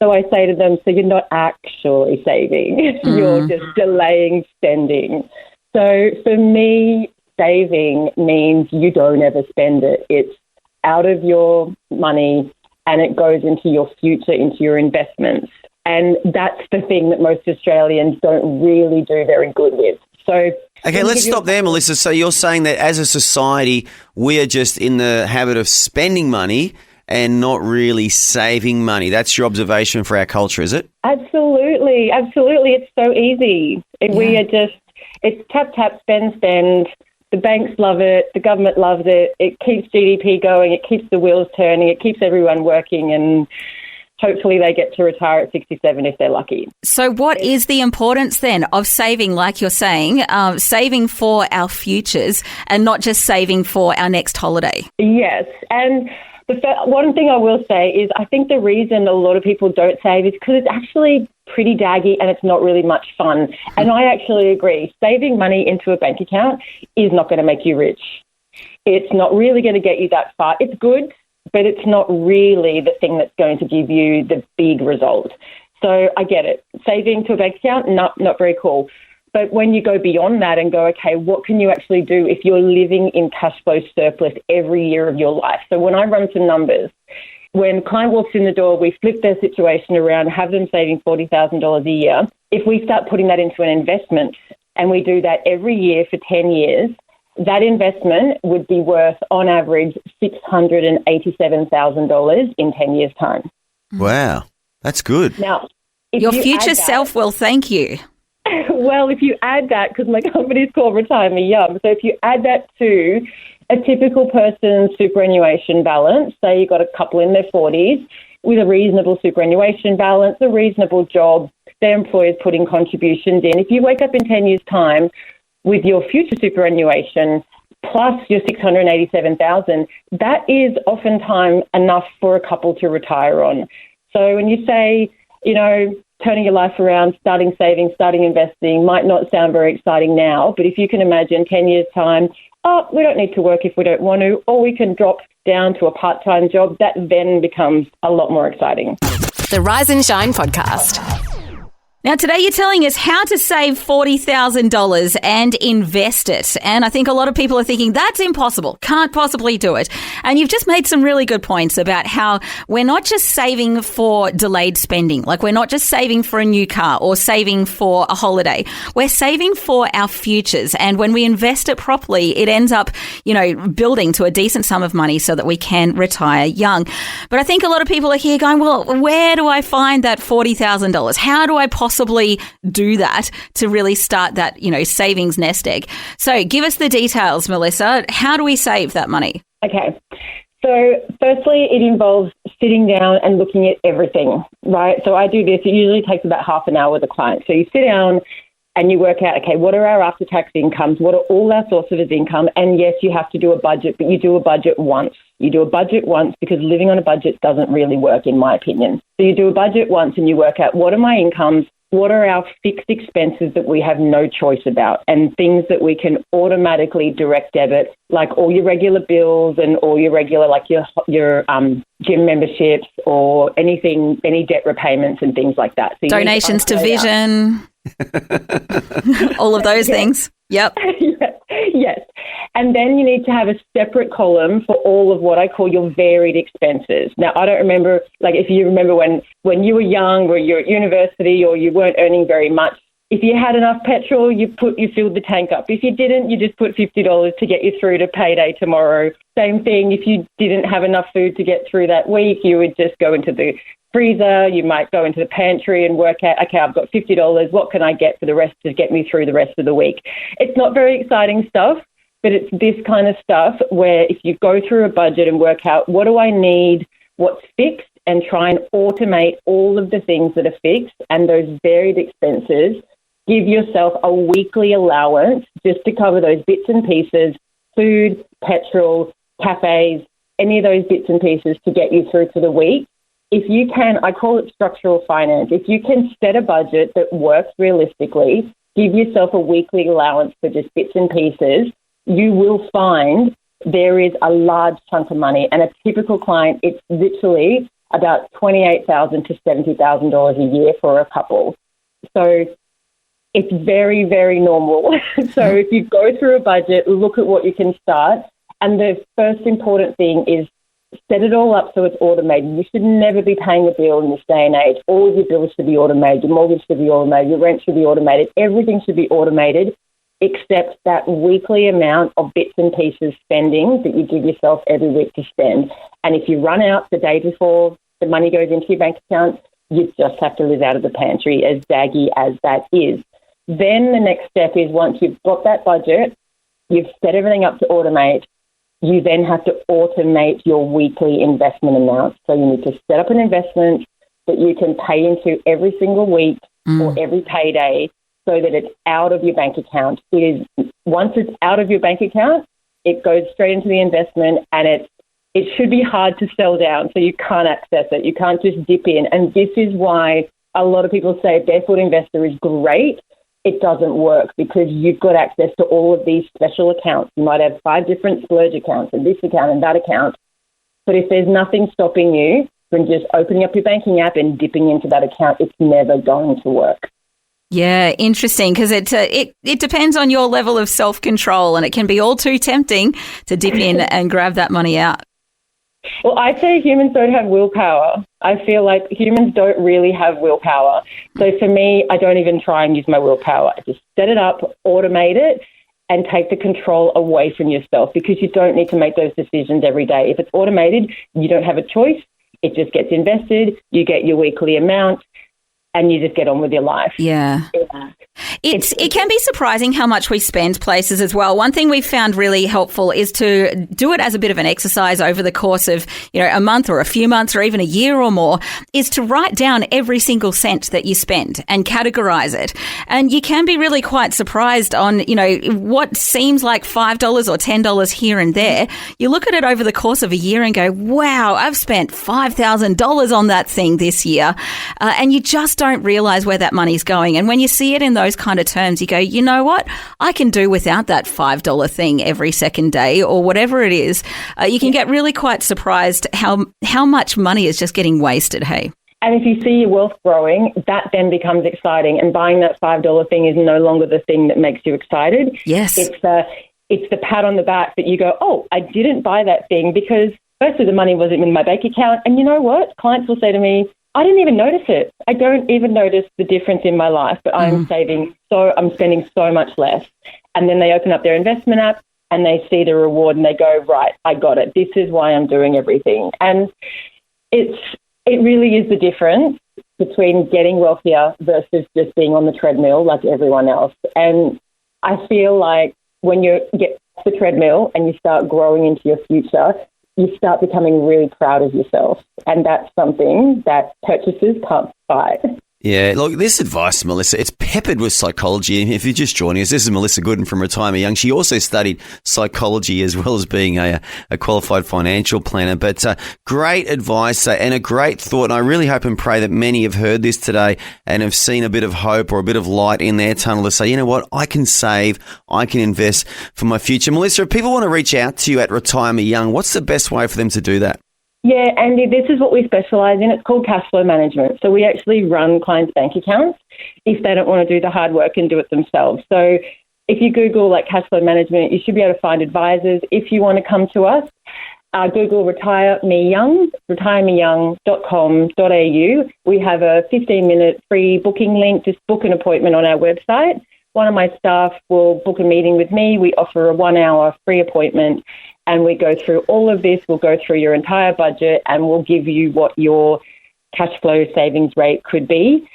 So I say to them, so you're not actually saving. You're just delaying spending. So for me, saving means you don't ever spend it. It's out of your money and it goes into your future, into your investments. And that's the thing that most Australians don't really do very good with. So, okay, let's stop there, Melissa. So you're saying that as a society, we are just in the habit of spending money and not really saving money. That's your observation for our culture, is it? Absolutely. It's so easy. We are just, it's tap, tap, spend, spend. The banks love it. The government loves it. It keeps GDP going. It keeps the wheels turning. It keeps everyone working, and hopefully they get to retire at 67 if they're lucky. So what is the importance then of saving, like you're saying, saving for our futures and not just saving for our next holiday? Yes. And one thing I will say is I think the reason a lot of people don't save is because it's actually pretty daggy and it's not really much fun. And I actually agree. Saving money into a bank account is not going to make you rich. It's not really going to get you that far. It's good, but it's not really the thing that's going to give you the big result. So I get it. Saving to a bank account, not very cool. But when you go beyond that and go, okay, what can you actually do if you're living in cash flow surplus every year of your life? So when I run some numbers, when a client walks in the door, we flip their situation around, have them saving $40,000 a year. If we start putting that into an investment and we do that every year for 10 years, that investment would be worth, on average, $687,000 in 10 years' time. Wow, that's good. Now, your future self will thank you. Well, if you add that, because my company's called Retire Me Young, so if you add that to a typical person's superannuation balance, say you've got a couple in their 40s with a reasonable superannuation balance, a reasonable job, their employer's putting contributions in. If you wake up in 10 years' time with your future superannuation plus your $687,000, that is oftentimes enough for a couple to retire on. So when you say, turning your life around, starting saving, starting investing might not sound very exciting now, but if you can imagine 10 years' time, we don't need to work if we don't want to, or we can drop down to a part-time job, that then becomes a lot more exciting. The Rise and Shine podcast. Now, today you're telling us how to save $40,000 and invest it. And I think a lot of people are thinking, that's impossible, can't possibly do it. And you've just made some really good points about how we're not just saving for delayed spending, like we're not just saving for a new car or saving for a holiday. We're saving for our futures. And when we invest it properly, it ends up, building to a decent sum of money so that we can retire young. But I think a lot of people are here going, well, where do I find that $40,000? How do I possibly do that to really start that, savings nest egg? So give us the details, Melissa. How do we save that money? Okay. So firstly, it involves sitting down and looking at everything, right? So I do this. It usually takes about half an hour with a client. So you sit down, and you work out, okay, what are our after-tax incomes? What are all our sources of income? And yes, you have to do a budget, but you do a budget once. You do a budget once because living on a budget doesn't really work, in my opinion. So you do a budget once and you work out, what are my incomes? What are our fixed expenses that we have no choice about, and things that we can automatically direct debit, like all your regular bills and all your regular, like your gym memberships or anything, any debt repayments and things like that. So donations to Vision, all of those things. Yep. Yes. And then you need to have a separate column for all of what I call your varied expenses. Now, I don't remember, like if you remember when you were young or you're at university or you weren't earning very much, if you had enough petrol, you filled the tank up. If you didn't, you just put $50 to get you through to payday tomorrow. Same thing, if you didn't have enough food to get through that week, you would just go into the freezer, you might go into the pantry and work out, okay, I've got $50, what can I get for the rest to get me through the rest of the week? It's not very exciting stuff, but it's this kind of stuff where if you go through a budget and work out what do I need, what's fixed, and try and automate all of the things that are fixed and those varied expenses, give yourself a weekly allowance just to cover those bits and pieces, food, petrol, cafes, any of those bits and pieces to get you through to the week. If you can, I call it structural finance, if you can set a budget that works realistically, give yourself a weekly allowance for just bits and pieces, you will find there is a large chunk of money. And a typical client, it's literally about $28,000 to $70,000 a year for a couple. So it's very, very normal. So if you go through a budget, look at what you can start. And the first important thing is set it all up so it's automated. You should never be paying a bill in this day and age. All of your bills should be automated. Your mortgage should be automated. Your rent should be automated. Everything should be automated except that weekly amount of bits and pieces spending that you give yourself every week to spend. And if you run out the day before the money goes into your bank account, you just have to live out of the pantry, as daggy as that is. Then the next step is once you've got that budget, you've set everything up to automate, you then have to automate your weekly investment amount. So you need to set up an investment that you can pay into every single week or every payday so that it's out of your bank account. Once it's out of your bank account, it goes straight into the investment, and it should be hard to sell down, so you can't access it. You can't just dip in. And this is why a lot of people say Barefoot Investor is great. It doesn't work because you've got access to all of these special accounts. You might have 5 different splurge accounts and this account and that account. But if there's nothing stopping you from just opening up your banking app and dipping into that account, it's never going to work. Yeah, interesting, because it depends on your level of self-control, and it can be all too tempting to dip in and grab that money out. Well, I say humans don't have willpower. I feel like humans don't really have willpower. So for me, I don't even try and use my willpower. I just set it up, automate it, and take the control away from yourself, because you don't need to make those decisions every day. If it's automated, you don't have a choice. It just gets invested. You get your weekly amount, and you just get on with your life. Yeah. It can be surprising how much we spend places as well. One thing we've found really helpful is to do it as a bit of an exercise over the course of, a month or a few months or even a year or more, is to write down every single cent that you spend and categorize it. And you can be really quite surprised on, what seems like $5 or $10 here and there. You look at it over the course of a year and go, wow, I've spent $5,000 on that thing this year. And you just don't realize where that money's going. And when you see it in those kind of terms, you go, you know what? I can do without that $5 thing every second day or whatever it is. You can get really quite surprised how much money is just getting wasted, hey? And if you see your wealth growing, that then becomes exciting. And buying that $5 thing is no longer the thing that makes you excited. Yes. It's the pat on the back that you go, oh, I didn't buy that thing because firstly the money wasn't in my bank account. And you know what? Clients will say to me, I didn't even notice it. I don't even notice the difference in my life, but I'm spending so much less. And then they open up their investment app and they see the reward and they go, right, I got it. This is why I'm doing everything. And it really is the difference between getting wealthier versus just being on the treadmill like everyone else. And I feel like when you get off the treadmill and you start growing into your future, you start becoming really proud of yourself. And that's something that purchases can't buy. Yeah, look, this advice, Melissa, it's peppered with psychology. If you're just joining us, this is Melissa Goodin from Retire Me Young. She also studied psychology as well as being a qualified financial planner. But great advice and a great thought. And I really hope and pray that many have heard this today and have seen a bit of hope or a bit of light in their tunnel to say, you know what, I can save, I can invest for my future. Melissa, if people want to reach out to you at Retire Me Young, what's the best way for them to do that? Yeah, Andy, this is what we specialise in. It's called cash flow management. So we actually run clients' bank accounts if they don't want to do the hard work and do it themselves. So if you Google like cash flow management, you should be able to find advisors. If you want to come to us, Google Retire Me Young, retiremeyoung.com.au. We have a 15-minute free booking link. Just book an appointment on our website. One of my staff will book a meeting with me. We offer a 1-hour free appointment. And we go through all of this. We'll go through your entire budget and we'll give you what your cash flow savings rate could be.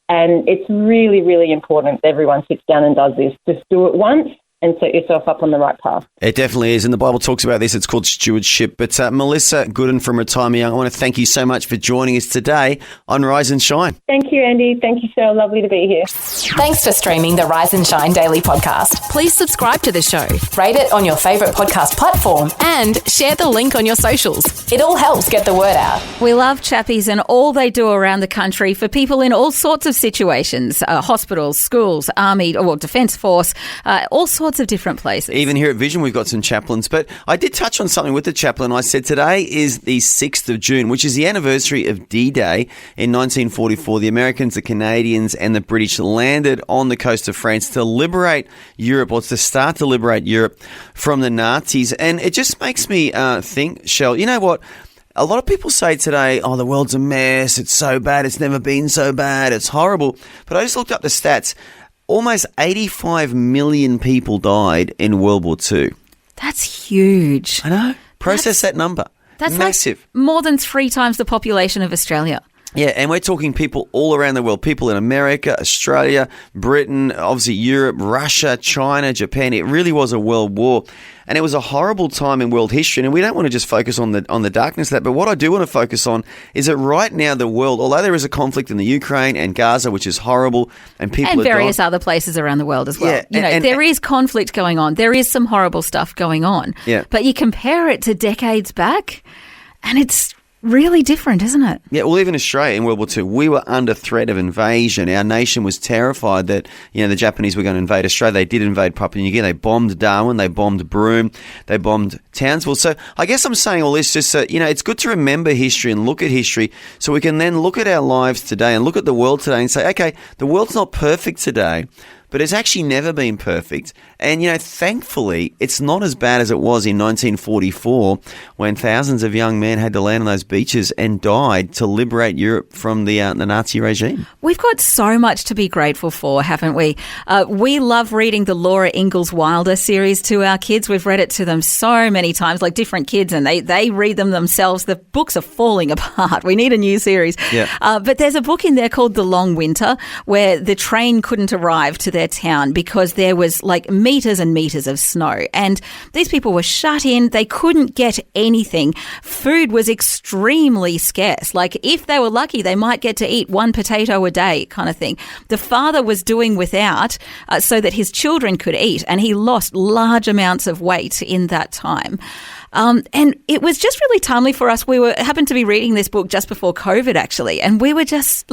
And it's really, really important that everyone sits down and does this. Just do it once and set yourself up on the right path. It definitely is. And the Bible talks about this. It's called stewardship. But Melissa Goodin from Retire Me Young, I want to thank you so much for joining us today on Rise and Shine. Thank you, Andy. Thank you, so lovely to be here. Thanks for streaming the Rise and Shine Daily podcast. Please subscribe to the show, rate it on your favourite podcast platform, and share the link on your socials. It all helps get the word out. We love Chappies and all they do around the country for people in all sorts of situations, hospitals, schools, army, or defence force, all sorts of different places. Even here at Vision, we've got some chaplains. But I did touch on something with the chaplain. I said today is the 6th of June, which is the anniversary of D-Day in 1944. The Americans, the Canadians and the British landed on the coast of France to liberate Europe, or to start to liberate Europe from the Nazis. And it just makes me think, Shell, you know what? A lot of people say today, oh, the world's a mess. It's so bad. It's never been so bad. It's horrible. But I just looked up the stats. Almost 85 million people died in World War II. That's huge. I know. Process that number. That's massive. Like more than 3 times the population of Australia. Yeah, and we're talking people all around the world, people in America, Australia, Britain, obviously Europe, Russia, China, Japan. It really was a world war. And it was a horrible time in world history. And we don't want to just focus on the darkness of that. But what I do want to focus on is that right now the world, although there is a conflict in the Ukraine and Gaza, which is horrible, and people and are various dying, other places around the world as well. Yeah, there is conflict going on. There is some horrible stuff going on. Yeah. But you compare it to decades back, and it's really different, isn't it? Yeah, well, even Australia in World War II, we were under threat of invasion. Our nation was terrified that, the Japanese were going to invade Australia. They did invade Papua New Guinea. They bombed Darwin. They bombed Broome. They bombed Townsville. So I guess I'm saying all this just so, it's good to remember history and look at history so we can then look at our lives today and look at the world today and say, okay, the world's not perfect today, but it's actually never been perfect. And, thankfully, it's not as bad as it was in 1944 when thousands of young men had to land on those beaches and died to liberate Europe from the Nazi regime. We've got so much to be grateful for, haven't we? We love reading the Laura Ingalls Wilder series to our kids. We've read it to them so many times, like different kids, and they read them themselves. The books are falling apart. We need a new series. Yeah. But there's a book in there called The Long Winter where the train couldn't arrive to their town because there was like meters and meters of snow, and these people were shut in. They couldn't get anything. Food was extremely scarce. Like if they were lucky, they might get to eat 1 potato a day kind of thing. The father was doing without so that his children could eat, and he lost large amounts of weight in that time. And it was just really timely for us. We happened to be reading this book just before COVID, actually, and we were just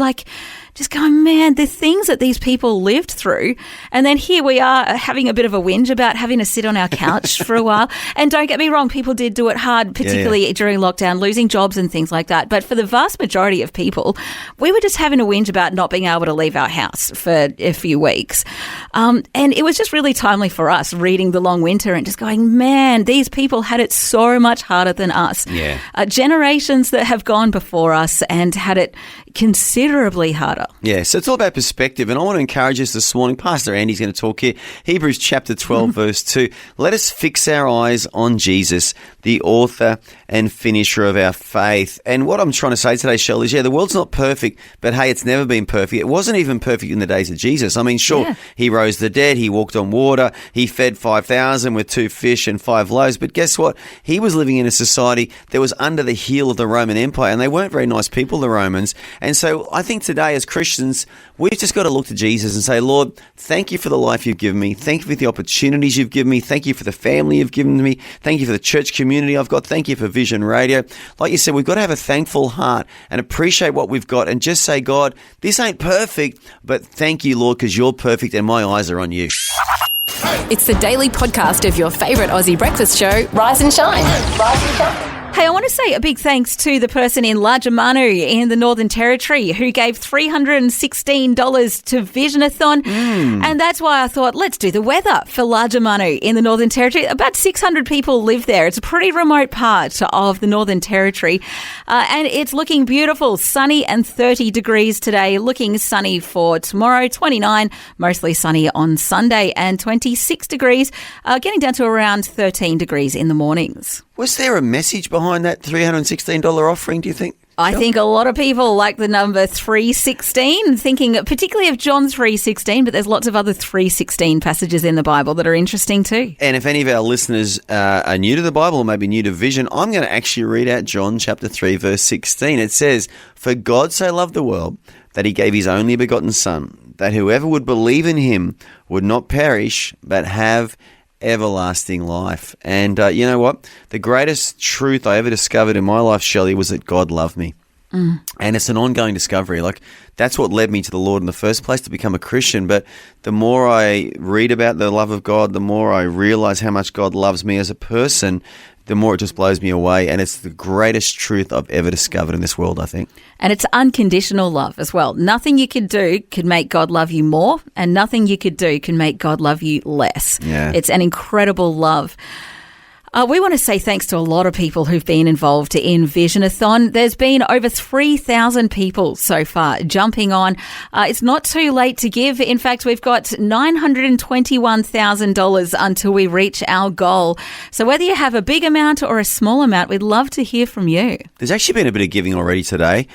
going, man, the things that these people lived through. And then here we are having a bit of a whinge about having to sit on our couch for a while. And don't get me wrong, people did do it hard, particularly during lockdown, losing jobs and things like that. But for the vast majority of people, we were just having a whinge about not being able to leave our house for a few weeks. And it was just really timely for us reading The Long Winter and just going, man, these people had it so much harder than us. Yeah. Generations that have gone before us and had it considerably harder. Yeah, so it's all about perspective, and I want to encourage us this morning. Pastor Andy's going to talk here. Hebrews chapter 12, verse 2. Let us fix our eyes on Jesus, the author and finisher of our faith. And what I'm trying to say today, Shelley, is, the world's not perfect, but hey, it's never been perfect. It wasn't even perfect in the days of Jesus. I mean, sure, he rose the dead, he walked on water, he fed 5,000 with 2 fish and 5 loaves, but guess what? He was living in a society that was under the heel of the Roman Empire, and they weren't very nice people, the Romans. And so I think today as Christians, we've just got to look to Jesus and say, Lord, thank you for the life you've given me. Thank you for the opportunities you've given me. Thank you for the family you've given me. Thank you for the church community I've got. Thank you for Vision Radio. Like you said, we've got to have a thankful heart and appreciate what we've got and just say, God, this ain't perfect, but thank you, Lord, because you're perfect and my eyes are on you. It's the daily podcast of your favourite Aussie breakfast show, Rise and Shine. Rise and Shine. Hey, I want to say a big thanks to the person in Lajamanu in the Northern Territory who gave $316 to Visionathon. And that's why I thought, let's do the weather for Lajamanu in the Northern Territory. About 600 people live there. It's a pretty remote part of the Northern Territory. And it's looking beautiful, sunny and 30 degrees today. Looking sunny for tomorrow, 29, mostly sunny on Sunday, and 26 degrees, getting down to around 13 degrees in the mornings. Was there a message behind that $316 offering, do you think? I think a lot of people like the number 316, thinking particularly of John 3:16, but there's lots of other 3:16 passages in the Bible that are interesting too. And if any of our listeners are new to the Bible or maybe new to Vision, I'm going to actually read out John chapter 3, verse 16. It says, "For God so loved the world that he gave his only begotten Son, that whoever would believe in him would not perish, but have everlasting life." And you know what? The greatest truth I ever discovered in my life, Shelley, was that God loved me. And it's an ongoing discovery. Like, that's what led me to the Lord in the first place, to become a Christian. But the more I read about the love of God, the more I realize how much God loves me as a person, the more it just blows me away. And it's the greatest truth I've ever discovered in this world, I think. And it's unconditional love as well. Nothing you could do could make God love you more, and nothing you could do can make God love you less. Yeah. It's an incredible love. We want to say thanks to a lot of people who've been involved in Visionathon. There's been over 3,000 people so far jumping on. It's not too late to give. In fact, we've got $921,000 until we reach our goal. So whether you have a big amount or a small amount, we'd love to hear from you. There's actually been a bit of giving already today.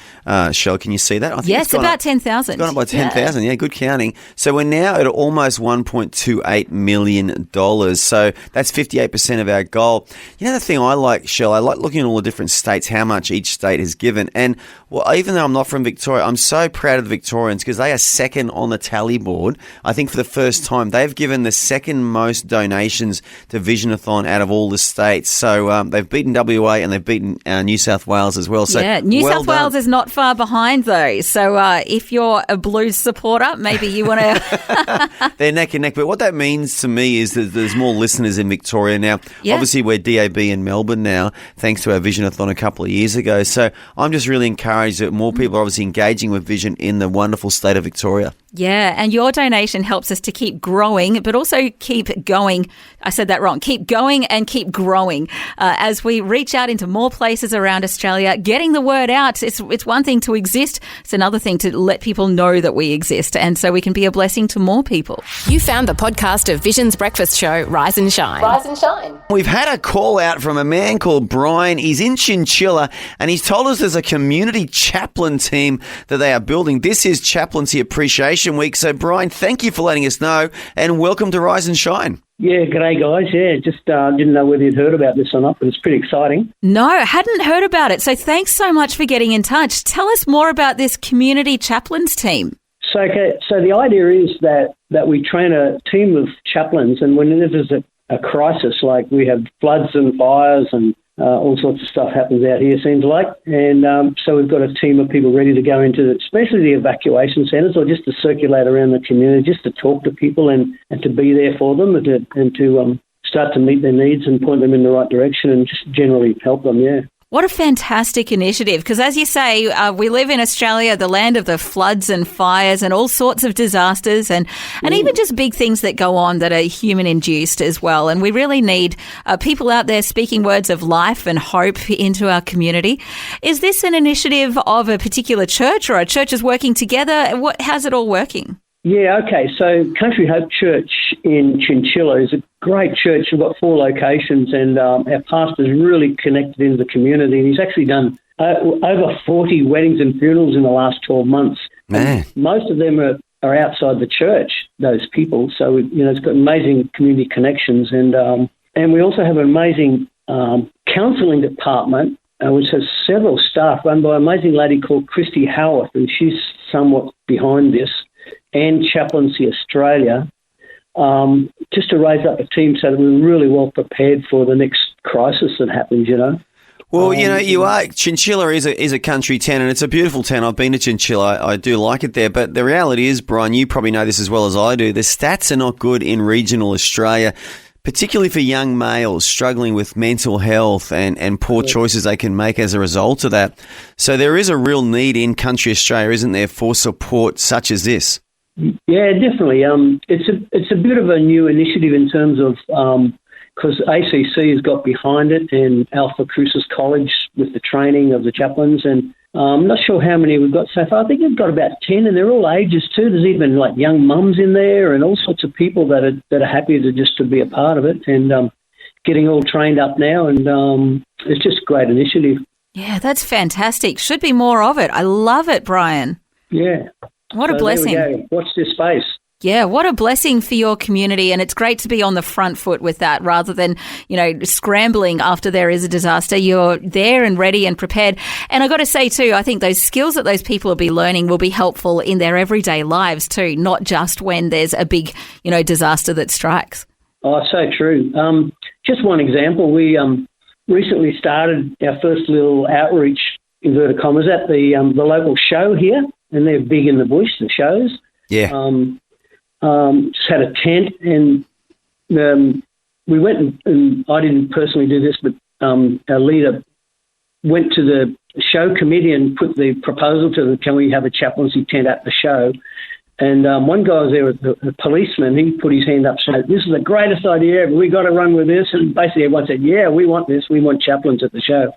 Shell, can you see that? I think yes, about 10,000. It's gone up by 10,000. Yeah, good counting. So we're now at almost $1.28 million. So that's 58% of our goal. You know the thing I like, Shell, I like looking at all the different states, how much each state has given. And well, even though I'm not from Victoria, I'm so proud of the Victorians because they are second on the tally board. I think for the first time, they've given the second most donations to Visionathon out of all the states. So they've beaten WA and they've beaten New South Wales as well. So yeah, New South Wales is not far behind though. So if you're a Blues supporter, maybe you want to... They're neck and neck. But what that means to me is that there's more listeners in Victoria now. Yeah. Obviously, we're DAB in Melbourne now, thanks to our Visionathon a couple of years ago. So I'm just really encouraged that more people are obviously engaging with Vision in the wonderful state of Victoria. Yeah, and your donation helps us to keep growing, but also keep going. I said that wrong. Keep going and keep growing as we reach out into more places around Australia. Getting the word out, it's one thing to exist. It's another thing to let people know that we exist, and so we can be a blessing to more people. You found the podcast of Vision's breakfast show, Rise and Shine. Rise and Shine. We've had a call out from a man called Brian. He's in Chinchilla, and he's told us there's a community chaplain team that they are building. This is Chaplaincy Appreciation Week. So, Brian, thank you for letting us know, and welcome to Rise and Shine. Yeah, g'day guys. Yeah, just didn't know whether you'd heard about this or not, but it's pretty exciting. No, hadn't heard about it. So thanks so much for getting in touch. Tell us more about this community chaplains team. So the idea is that we train a team of chaplains, and whenever there's a crisis, like we have floods and fires and all sorts of stuff happens out here, seems like. And so we've got a team of people ready to go into especially the evacuation centres, or just to circulate around the community, just to talk to people and to be there for them and to start to meet their needs and point them in the right direction and just generally help them, yeah. What a fantastic initiative, because as you say, we live in Australia, the land of the floods and fires and all sorts of disasters and even just big things that go on that are human-induced as well. And we really need people out there speaking words of life and hope into our community. Is this an initiative of a particular church, or are churches working together? How's it all working? Yeah, okay. So Country Hope Church in Chinchilla is a great church. We've got 4 locations, and our pastor's really connected into the community. And he's actually done over 40 weddings and funerals in the last 12 months. Man. Most of them are outside the church, those people. So, it's got amazing community connections. And we also have an amazing counselling department which has several staff run by an amazing lady called Christy Howarth, and she's somewhat behind this, and Chaplaincy Australia, just to raise up a team so that we're really well prepared for the next crisis that happens, Well, you are. Chinchilla is a country town, and it's a beautiful town. I've been to Chinchilla. I do like it there. But the reality is, Brian, you probably know this as well as I do, the stats are not good in regional Australia, particularly for young males struggling with mental health and poor choices they can make as a result of that. So there is a real need in country Australia, isn't there, for support such as this? Yeah, definitely. It's a bit of a new initiative in terms of because ACC has got behind it and Alpha Crucis College with the training of the chaplains, and I'm not sure how many we've got so far. I think we've got about 10, and they're all ages too. There's even like young mums in there and all sorts of people that are happy to be a part of it, and getting all trained up now, and it's just a great initiative. Yeah, that's fantastic. Should be more of it. I love it, Brian. Yeah. What a blessing. There we go. Watch this space. Yeah, what a blessing for your community, and it's great to be on the front foot with that rather than, scrambling after there is a disaster. You're there and ready and prepared. And I got to say too, I think those skills that those people will be learning will be helpful in their everyday lives too, not just when there's a big, disaster that strikes. Oh, so true. Just one example, we recently started our first little outreach, inverted commas, at the local show here, and they're big in the bush, the shows. Yeah. Just had a tent, and we went and I didn't personally do this, but our leader went to the show committee and put the proposal to them, can we have a chaplaincy tent at the show? And one guy was there, the policeman, he put his hand up saying, this is the greatest idea ever, we got to run with this. And basically everyone said, yeah, we want this, we want chaplains at the show.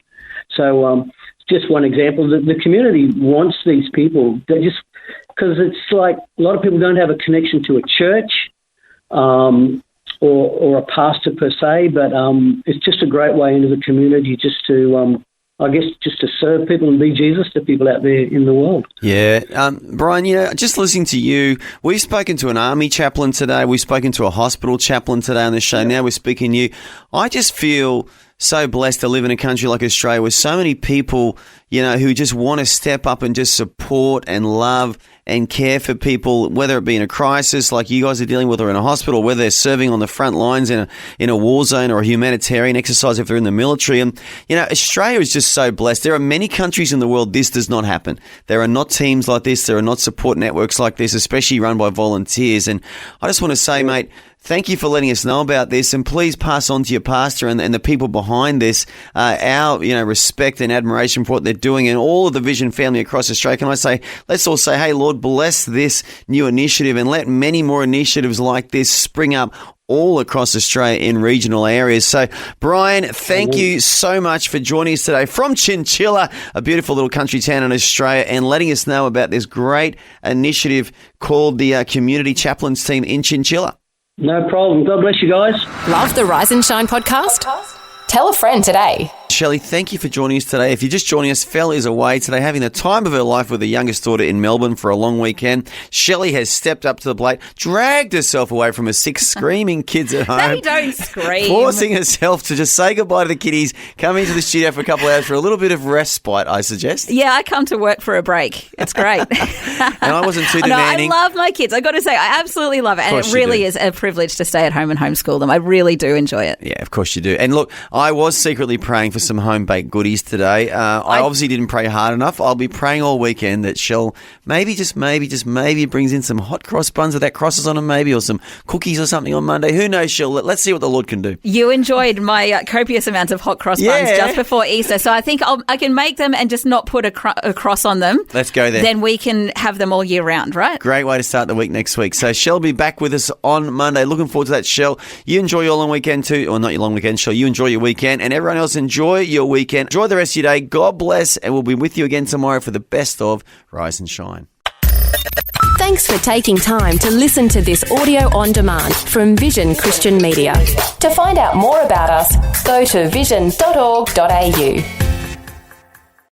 So just one example, the community wants these people. They just, because it's like a lot of people don't have a connection to a church or a pastor per se, but it's just a great way into the community just to, just to serve people and be Jesus to people out there in the world. Yeah. Brian, just listening to you, we've spoken to an army chaplain today. We've spoken to a hospital chaplain today on the show. Yeah. Now we're speaking to you. I just feel so blessed to live in a country like Australia with so many people, who just want to step up and just support and love and care for people, whether it be in a crisis like you guys are dealing with or in a hospital, whether they're serving on the front lines in a war zone or a humanitarian exercise if they're in the military. And, Australia is just so blessed. There are many countries in the world this does not happen. There are not teams like this. There are not support networks like this, especially run by volunteers. And I just want to say, mate, thank you for letting us know about this, and please pass on to your pastor and the people behind this our respect and admiration for what they're doing, and all of the Vision family across Australia. Can I say, let's all say, hey, Lord, bless this new initiative and let many more initiatives like this spring up all across Australia in regional areas. So, Brian, thank you so much for joining us today from Chinchilla, a beautiful little country town in Australia, and letting us know about this great initiative called the Community Chaplains Team in Chinchilla. No problem. God bless you guys. Love the Rise and Shine podcast? Tell a friend today. Shelley, thank you for joining us today. If you're just joining us, Fel is away today having the time of her life with her youngest daughter in Melbourne for a long weekend. Shelley has stepped up to the plate, dragged herself away from her 6 screaming kids at home. They don't scream. Forcing herself to just say goodbye to the kiddies, come into the studio for a couple of hours for a little bit of respite, I suggest. Yeah, I come to work for a break. It's great. And I wasn't too demanding. I love my kids. I got to say, I absolutely love it. And it really is a privilege to stay at home and homeschool them. I really do enjoy it. Yeah, of course you do. And look, I was secretly praying for some home-baked goodies today. I obviously didn't pray hard enough. I'll be praying all weekend that Shell maybe brings in some hot cross buns with that crosses on them maybe, or some cookies or something on Monday. Who knows, Shell? Let's see what the Lord can do. You enjoyed my copious amounts of hot cross buns just before Easter, so I think I can make them and just not put a cross on them. Let's go there. Then we can have them all year round, right? Great way to start the week next week. So Shell will be back with us on Monday. Looking forward to that, Shell. You enjoy your long weekend too, or not your long weekend, Shell. You enjoy your weekend, and everyone else enjoy your weekend. Enjoy the rest of your day. God bless, and we'll be with you again tomorrow for the best of Rise and Shine. Thanks for taking time to listen to this audio on demand from Vision Christian Media. To find out more about us, go to vision.org.au.